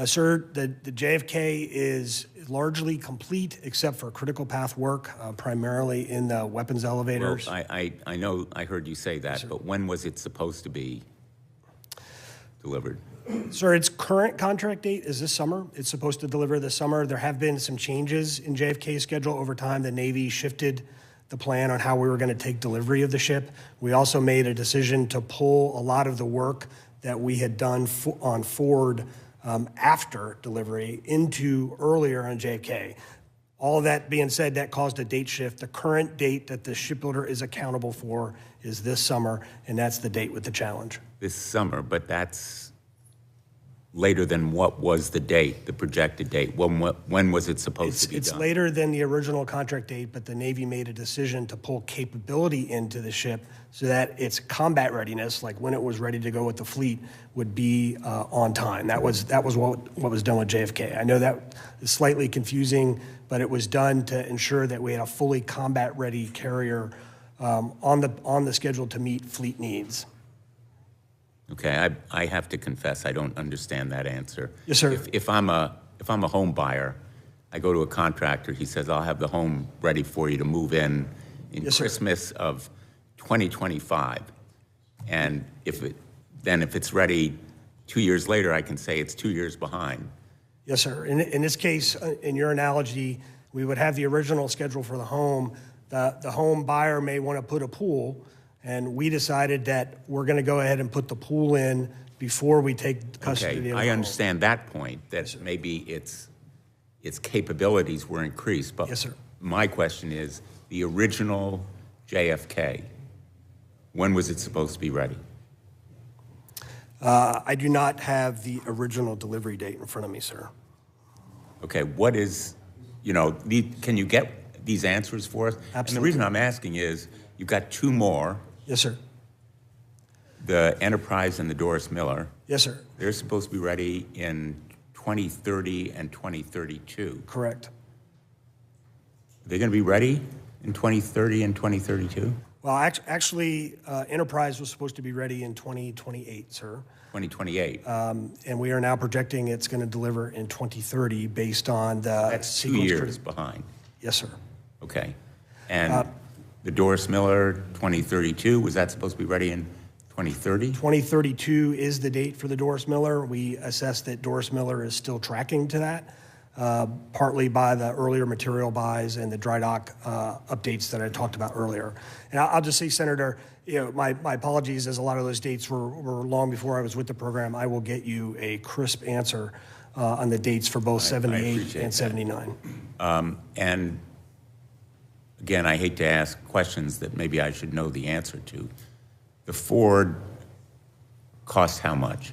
Speaker 6: Sir, the JFK is largely complete except for critical path work, primarily in the weapons elevators.
Speaker 11: Well, I know I heard you say that, but when was it supposed to be delivered?
Speaker 6: Sir, its current contract date is this summer. It's supposed to deliver this summer. There have been some changes in JFK's schedule over time. The Navy shifted the plan on how we were going to take delivery of the ship. We also made a decision to pull a lot of the work that we had done on Ford after delivery into earlier on JFK. All of that being said, that caused a date shift. The current date that the shipbuilder is accountable for is this summer, and that's the date with the challenge.
Speaker 11: This summer, but that's later than what was the date, the projected date? When was it supposed to be
Speaker 6: It's
Speaker 11: done?
Speaker 6: later than the original contract date, but the Navy made a decision to pull capability into the ship so that its combat readiness, like when it was ready to go with the fleet, would be on time. That was what was done with JFK. I know that is slightly confusing, but it was done to ensure that we had a fully combat-ready carrier on the schedule to meet fleet needs.
Speaker 11: Okay, I have to confess, I don't understand that answer.
Speaker 6: Yes, sir.
Speaker 11: If I'm a home buyer, I go to a contractor, he says, I'll have the home ready for you to move in
Speaker 6: Yes, sir.
Speaker 11: Christmas of 2025. And if it's ready 2 years later, I can say it's 2 years behind.
Speaker 6: Yes, sir. In this case, in your analogy, we would have the original schedule for the home. The home buyer may want to put a pool, and we decided that we're going to go ahead and put the pool in before we take custody of the home.
Speaker 11: I understand that point, that maybe its capabilities were increased. But
Speaker 6: Yes, sir.
Speaker 11: my question is, the original JFK, when was it supposed to be ready?
Speaker 6: I do not have the original delivery date in front of me, sir.
Speaker 11: Okay, what is, can you get these answers for us?
Speaker 6: Absolutely.
Speaker 11: And the reason I'm asking is, you've got two more,
Speaker 6: Yes, sir.
Speaker 11: the Enterprise and the Doris Miller.
Speaker 6: Yes, sir.
Speaker 11: They're supposed to be ready in 2030 and 2032.
Speaker 6: Correct.
Speaker 11: Are they going to be ready in 2030 and 2032?
Speaker 6: Well, actually, Enterprise was supposed to be ready in 2028, sir.
Speaker 11: 2028.
Speaker 6: And we are now projecting it's going to deliver in 2030 based on the
Speaker 11: That's 2
Speaker 6: sequence.
Speaker 11: years behind.
Speaker 6: Yes, sir.
Speaker 11: Okay. And the Doris Miller, 2032, was that supposed to be ready in 2030?
Speaker 6: 2032 is the date for the Doris Miller. We assess that Doris Miller is still tracking to that, partly by the earlier material buys and the dry dock updates that I talked about earlier. And I'll just say, Senator, my apologies, as a lot of those dates were long before I was with the program. I will get you a crisp answer on the dates for both 78 and 79.
Speaker 11: And again, I hate to ask questions that maybe I should know the answer to. The Ford cost how much?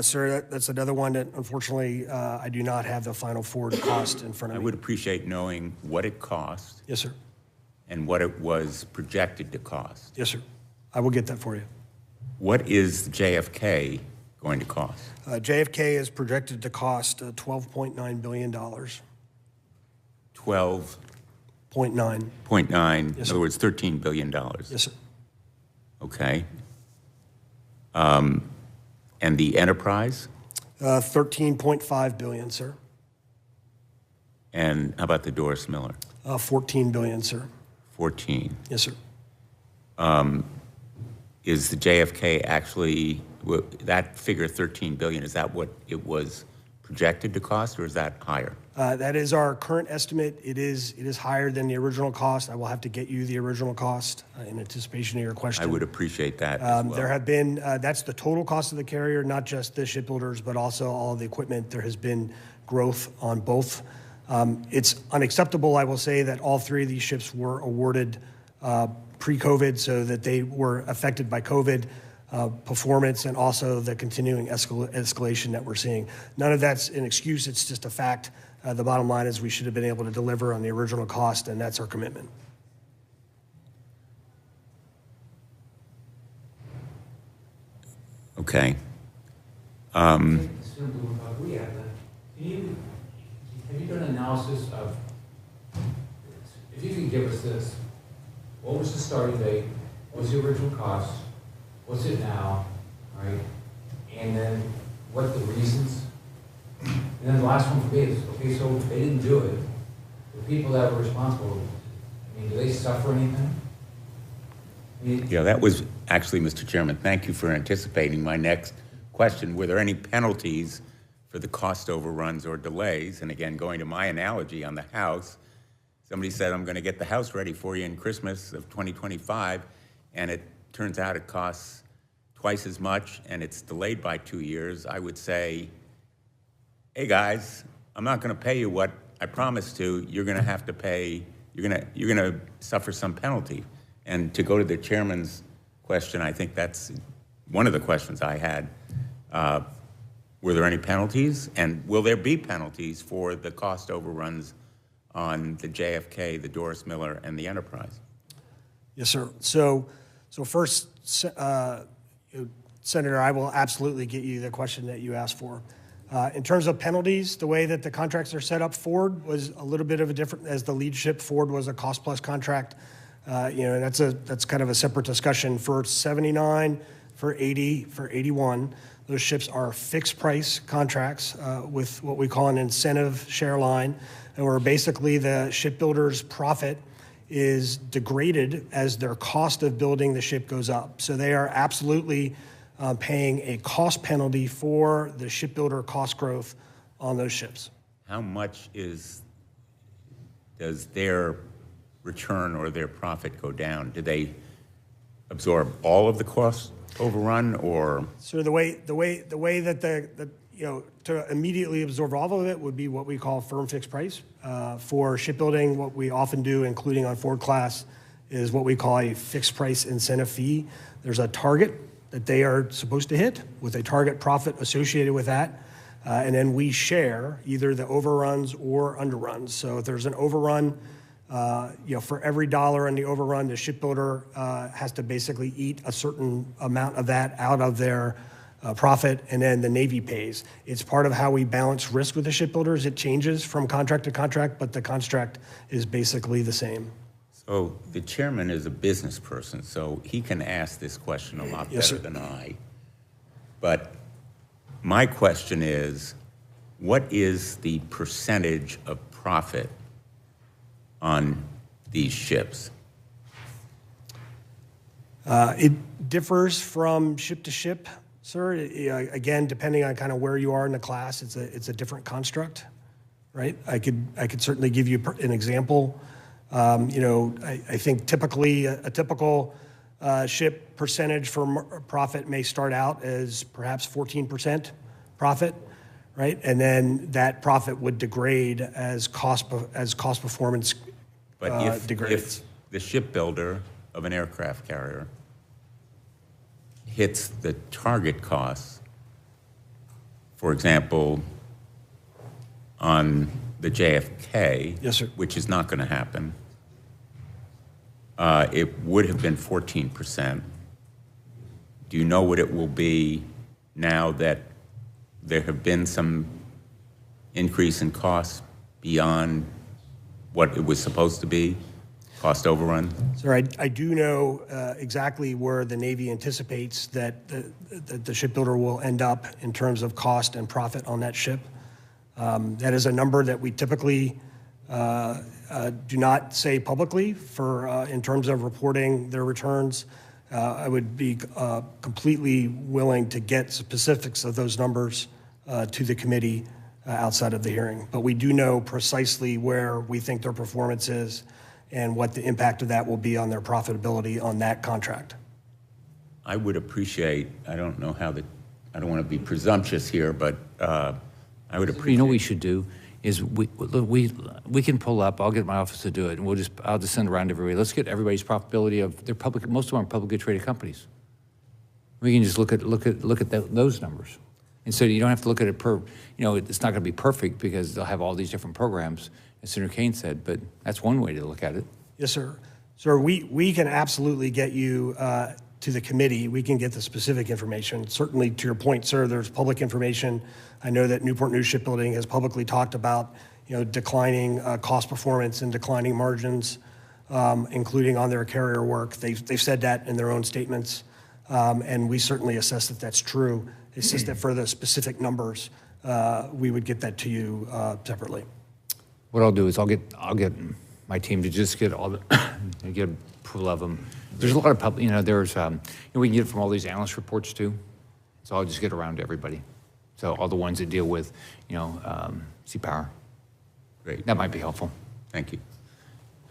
Speaker 6: Sir, that's another one that unfortunately I do not have the final Ford cost in front of
Speaker 11: I
Speaker 6: me.
Speaker 11: would appreciate knowing what it cost
Speaker 6: Yes, sir.
Speaker 11: and what it was projected to cost.
Speaker 6: Yes, sir. I will get that for you.
Speaker 11: What is JFK going to cost?
Speaker 6: JFK is projected to cost $12.9 billion.
Speaker 11: 12.9.
Speaker 6: 0.9.
Speaker 11: In
Speaker 6: Yes,
Speaker 11: other
Speaker 6: sir.
Speaker 11: words, $13 billion.
Speaker 6: Yes, sir.
Speaker 11: Okay. And the Enterprise?
Speaker 6: 13.5 billion, sir.
Speaker 11: And how about the Doris Miller?
Speaker 6: 14 billion, sir.
Speaker 11: 14.
Speaker 6: Yes, sir.
Speaker 11: Is the JFK actually, that figure 13 billion, is that what it was projected to cost, or is that higher?
Speaker 6: That is our current estimate. It is higher than the original cost. I will have to get you the original cost in anticipation of your question.
Speaker 11: I would appreciate that as well.
Speaker 6: There have been, that's the total cost of the carrier, not just the shipbuilders, but also all of the equipment. There has been growth on both. It's unacceptable, I will say, that all three of these ships were awarded pre-COVID, so that they were affected by COVID performance and also the continuing escalation that we're seeing. None of that's an excuse, it's just a fact. The bottom line is we should have been able to deliver on the original cost, and that's our commitment.
Speaker 11: Okay.
Speaker 1: Have you done an analysis of, if you could give us this, what was the starting date, what was the original cost, what's it now, right? And then what the reasons? And then the last one for me is, okay, so if they didn't do it, the people that were responsible, I mean, do they suffer anything?
Speaker 11: Yeah, that was actually, Mr. Chairman, thank you for anticipating my next question. Were there any penalties for the cost overruns or delays? And again, going to my analogy on the house, somebody said, I'm going to get the house ready for you in Christmas of 2025, and it turns out it costs twice as much and it's delayed by 2 years. I would say, hey guys, I'm not going to pay you what I promised to. You're going to have to pay. You're going to suffer some penalty. And to go to the chairman's question, I think that's one of the questions I had. Were there any penalties? And will there be penalties for the cost overruns on the JFK, the Doris Miller, and the Enterprise?
Speaker 6: Yes, sir. So first, Senator, I will absolutely get you the question that you asked for. In terms of penalties, the way that the contracts are set up, Ford was a little bit of a different, as the lead ship, Ford was a cost-plus contract. And that's kind of a separate discussion. For 79, for 80, for 81, those ships are fixed-price contracts with what we call an incentive share line, and where basically the shipbuilder's profit is degraded as their cost of building the ship goes up. So they are absolutely paying a cost penalty for the shipbuilder cost growth on those ships.
Speaker 11: How much does their return or their profit go down? Do they absorb all of the cost overrun, or?
Speaker 6: So the way that to immediately absorb all of it would be what we call firm fixed price. For shipbuilding, what we often do, including on Ford class, is what we call a fixed price incentive fee. There's a target that they are supposed to hit with a target profit associated with that. And then we share either the overruns or underruns. So if there's an overrun, for every dollar in the overrun, the shipbuilder has to basically eat a certain amount of that out of their profit, and then the Navy pays. It's part of how we balance risk with the shipbuilders. It changes from contract to contract, but the contract is basically the same.
Speaker 11: So the chairman is a business person, so he can ask this question a lot better than I. But my question is, what is the percentage of profit on these ships?
Speaker 6: It differs from ship to ship, sir. Again, depending on kind of where you are in the class, it's a different construct, right? I could certainly give you an example. I think typically a typical ship percentage for profit may start out as perhaps 14% profit, right? And then that profit would degrade as cost performance degrades.
Speaker 11: If the shipbuilder of an aircraft carrier hits the target costs, for example, on the JFK,
Speaker 6: yes, sir,
Speaker 11: which is not going to happen, it would have been 14%. Do you know what it will be now that there have been some increase in costs beyond what it was supposed to be, cost overrun?
Speaker 6: Sir, I do know exactly where the Navy anticipates that the shipbuilder will end up in terms of cost and profit on that ship. That is a number that we typically do not say publicly in terms of reporting their returns. I would be completely willing to get specifics of those numbers to the committee outside of the hearing. But we do know precisely where we think their performance is and what the impact of that will be on their profitability on that contract.
Speaker 11: I would appreciate, I don't know how I don't want to be presumptuous here, but I would appreciate.
Speaker 1: You know what we should do is we can pull up, I'll get my office to do it, and I'll just send around to everybody. Let's get everybody's profitability of their public, most of them are publicly traded companies. We can just look at those numbers. And so you don't have to look at it it's not going to be perfect because they'll have all these different programs, as Senator Kane said, but that's one way to look at it.
Speaker 6: Yes, sir. Sir, we can absolutely get you to the committee. We can get the specific information. Certainly, to your point, sir, there's public information. I know that Newport News Shipbuilding has publicly talked about, declining cost performance and declining margins, including on their carrier work. They've said that in their own statements, and we certainly assess that that's true. It's just that for the specific numbers, we would get that to you separately.
Speaker 1: What I'll do is I'll get my team to just get all get approval of them. There's a lot of public, we can get it from all these analyst reports too. So I'll just get around to everybody. So all the ones that deal with, sea power.
Speaker 11: Great.
Speaker 1: That might be helpful.
Speaker 11: Thank you.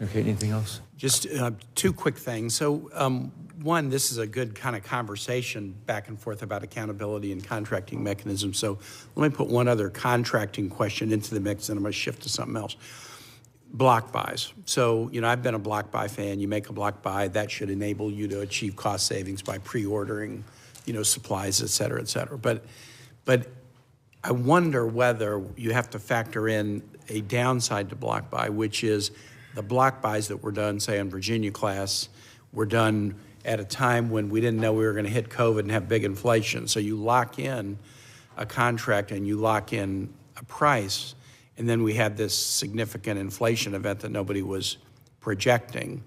Speaker 1: Okay, anything else?
Speaker 2: Just two quick things. So one, this is a good kind of conversation back and forth about accountability and contracting mechanisms. So let me put one other contracting question into the mix, and I'm going to shift to something else. Block buys. So, I've been a block buy fan. You make a block buy, that should enable you to achieve cost savings by pre-ordering, supplies, et cetera, et cetera. But I wonder whether you have to factor in a downside to block buy, which is the block buys that were done, say, on Virginia class, were done at a time when we didn't know we were going to hit COVID and have big inflation. So you lock in a contract and you lock in a price, and then we had this significant inflation event that nobody was projecting.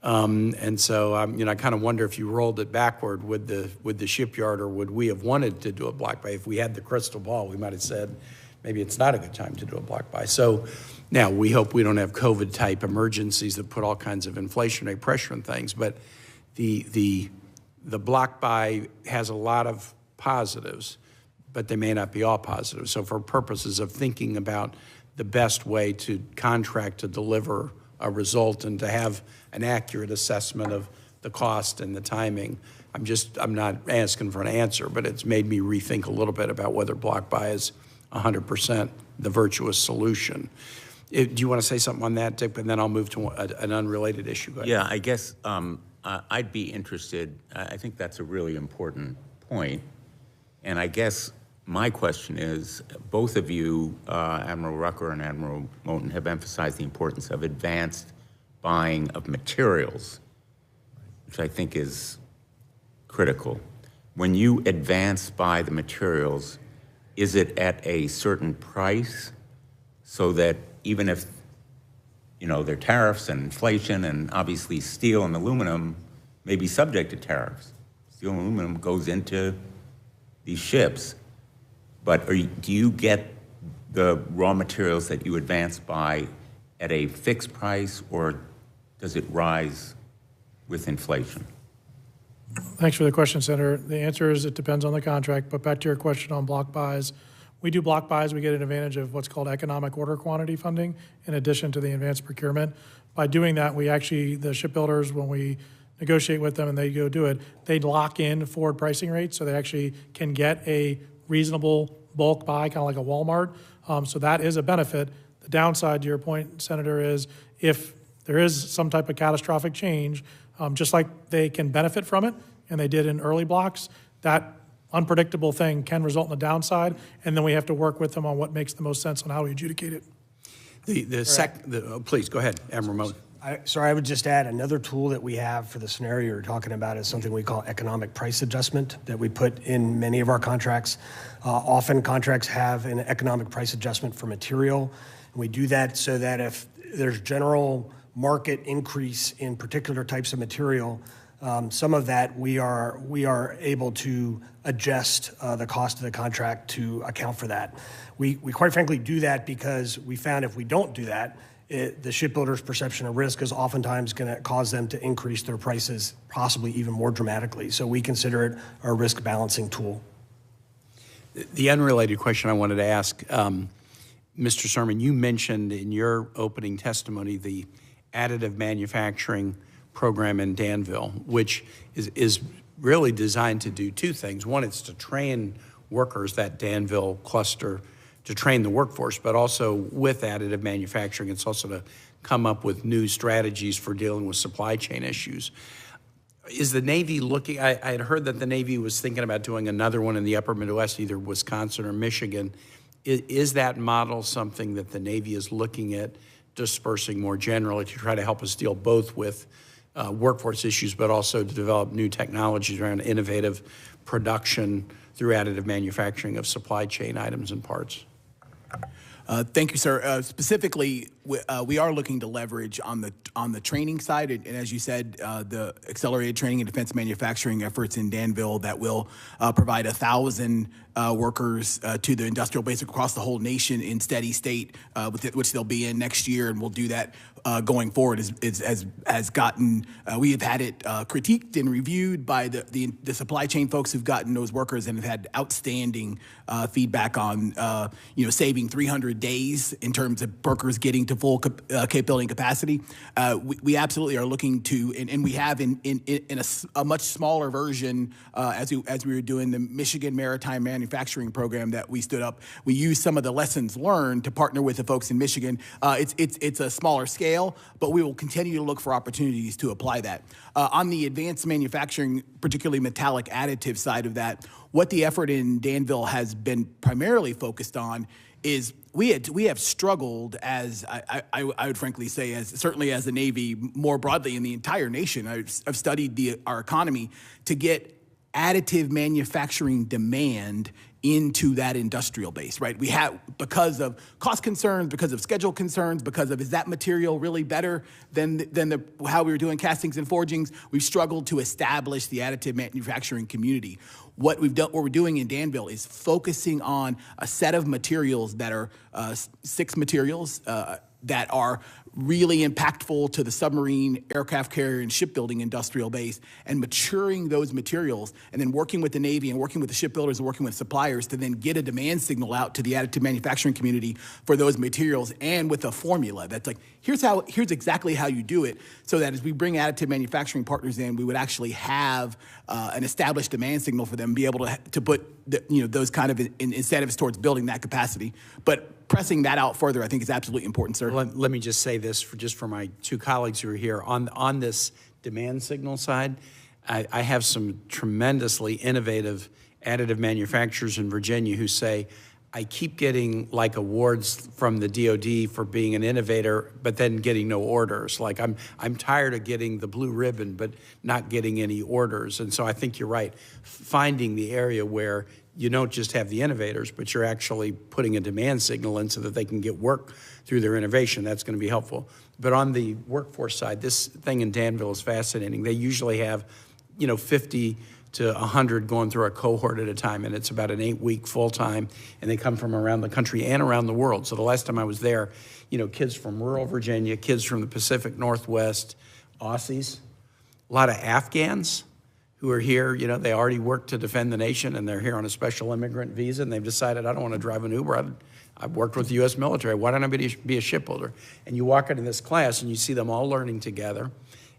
Speaker 2: And so, I kind of wonder if you rolled it backward with the shipyard, or would we have wanted to do a block buy? If we had the crystal ball, we might have said, maybe it's not a good time to do a block buy. So now we hope we don't have COVID-type emergencies that put all kinds of inflationary pressure on things, but the block buy has a lot of positives, but they may not be all positive. So for purposes of thinking about the best way to contract to deliver a result and to have an accurate assessment of the cost and the timing, I'm not asking for an answer, but it's made me rethink a little bit about whether block buy is 100% the virtuous solution. Do you want to say something on that, Dick? And then I'll move to an unrelated issue.
Speaker 11: Yeah, I guess I'd be interested. I think that's a really important point. And I guess my question is, both of you, Admiral Rucker and Admiral Moten, have emphasized the importance of advanced buying of materials, which I think is critical. When you advance buy the materials, is it at a certain price so that even if, there are tariffs and inflation, and obviously steel and aluminum may be subject to tariffs. Steel and aluminum goes into these ships, but do you get the raw materials that you advance buy at a fixed price, or does it rise with inflation?
Speaker 5: Thanks for the question, Senator. The answer is it depends on the contract, but back to your question on block buys. We do block buys, we get an advantage of what's called economic order quantity funding in addition to the advanced procurement. By doing that, the shipbuilders, when we negotiate with them and they go do it, they lock in forward pricing rates so they actually can get a reasonable bulk buy, kind of like a Walmart. So that is a benefit. The downside to your point, Senator, is if there is some type of catastrophic change, just like they can benefit from it, and they did in early blocks, that unpredictable thing can result in a downside, and then we have to work with them on what makes the most sense on how we adjudicate it.
Speaker 2: Please, go ahead, Admiral Moten.
Speaker 6: Sorry, I would just add another tool that we have for the scenario you're talking about is something we call economic price adjustment that we put in many of our contracts. Often contracts have an economic price adjustment for material. And we do that so that if there's general market increase in particular types of material, some of that we are able to adjust the cost of the contract to account for that. We quite frankly do that because we found if we don't do that, the shipbuilder's perception of risk is oftentimes going to cause them to increase their prices possibly even more dramatically. So we consider it a risk balancing tool.
Speaker 2: The unrelated question I wanted to ask, Mr. Sermon, you mentioned in your opening testimony the additive manufacturing program in Danville, which is really designed to do two things. One, it's to train workers, that Danville cluster, to train the workforce, but also with additive manufacturing, it's also to come up with new strategies for dealing with supply chain issues. Is the Navy looking, I had heard that the Navy was thinking about doing another one in the upper Midwest, either Wisconsin or Michigan. Is that model something that the Navy is looking at dispersing more generally to try to help us deal both with workforce issues, but also to develop new technologies around innovative production through additive manufacturing of supply chain items and parts?
Speaker 3: Thank you, sir. Specifically, we are looking to leverage on the training side, and as you said, the accelerated training and defense manufacturing efforts in Danville that will provide 1,000 workers to the industrial base across the whole nation in steady state, which they'll be in next year, and we'll do that going forward. Has gotten we have had it critiqued and reviewed by the supply chain folks who've gotten those workers and have had outstanding feedback on saving 300 days in terms of workers getting to to full capability and capacity. We absolutely are looking to, and we have in a much smaller version as we were doing the Michigan Maritime Manufacturing Program that we stood up. We used some of the lessons learned to partner with the folks in Michigan. It's a smaller scale, but we will continue to look for opportunities to apply that. On the advanced manufacturing, particularly metallic additive side of that, what the effort in Danville has been primarily focused on is we have struggled, as I would frankly say, as certainly as the Navy, more broadly in the entire nation. I've studied our economy to get additive manufacturing demand into that industrial base, right? We have, because of cost concerns, because of schedule concerns, because of, is that material really better than how we were doing castings and forgings? We've struggled to establish the additive manufacturing community. What we're doing in Danville is focusing on a set of materials that are 6 materials that are really impactful to the submarine, aircraft carrier, and shipbuilding industrial base, and maturing those materials, and then working with the Navy and working with the shipbuilders and working with suppliers to then get a demand signal out to the additive manufacturing community for those materials, and with a formula that's like, here's exactly how you do it, so that as we bring additive manufacturing partners in, we would actually have an established demand signal for them, be able to put those kind of incentives towards building that capacity. But pressing that out further, I think, is absolutely important, sir.
Speaker 2: Let me just say this for my 2 colleagues who are here. On this demand signal side, I have some tremendously innovative additive manufacturers in Virginia who say, I keep getting like awards from the DoD for being an innovator, but then getting no orders. Like I'm tired of getting the blue ribbon, but not getting any orders. And so I think you're right. Finding the area where you don't just have the innovators, but you're actually putting a demand signal in so that they can get work through their innovation. That's going to be helpful. But on the workforce side, this thing in Danville is fascinating. They usually have, 50 to 100 going through a cohort at a time, and it's about an 8-week full-time, and they come from around the country and around the world. So the last time I was there, kids from rural Virginia, kids from the Pacific Northwest, Aussies, a lot of Afghans who are here. They already work to defend the nation, and they're here on a special immigrant visa, and they've decided, I don't want to drive an Uber. I've worked with the U.S. military. Why don't I be a shipbuilder? And you walk into this class, and you see them all learning together,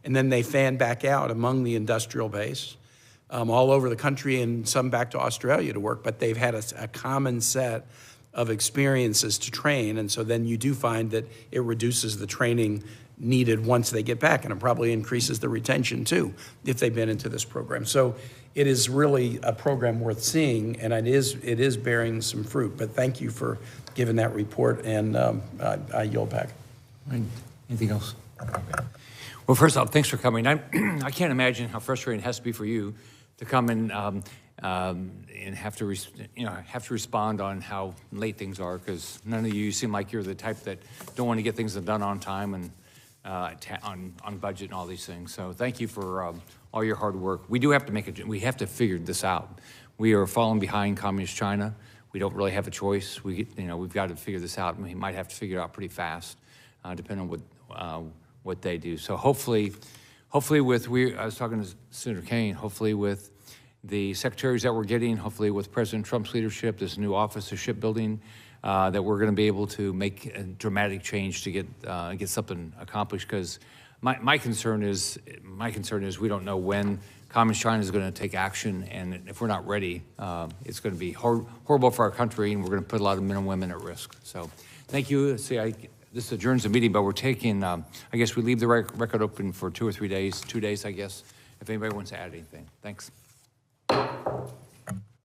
Speaker 2: and then they fan back out among the industrial base, all over the country, and some back to Australia to work, but they've had a common set of experiences to train, and so then you do find that it reduces the training needed once they get back, and it probably increases the retention too if they've been into this program. So it is really a program worth seeing, and it is bearing some fruit. But thank you for giving that report, and I yield back.
Speaker 1: Anything else? Well, first off, thanks for coming. I can't imagine how frustrating it has to be for you to come and have to respond on how late things are, because none of you seem like you're the type that don't want to get things done on time and on budget and all these things. So thank you for all your hard work. We do have to we have to figure this out. We are falling behind Communist China. We don't really have a choice. We've got to figure this out, and we might have to figure it out pretty fast, depending on what they do. So hopefully I was talking to Senator Kaine, hopefully with the secretaries that we're getting, hopefully with President Trump's leadership, this new Office of Shipbuilding, that we're going to be able to make a dramatic change to get something accomplished. Because my concern is we don't know when Communist China is going to take action, and if we're not ready, it's going to be horrible for our country, and we're going to put a lot of men and women at risk. So, thank you. This adjourns the meeting, but we're taking. I guess we leave the record open for 2 or 3 days. 2 days, I guess. If anybody wants to add anything, thanks.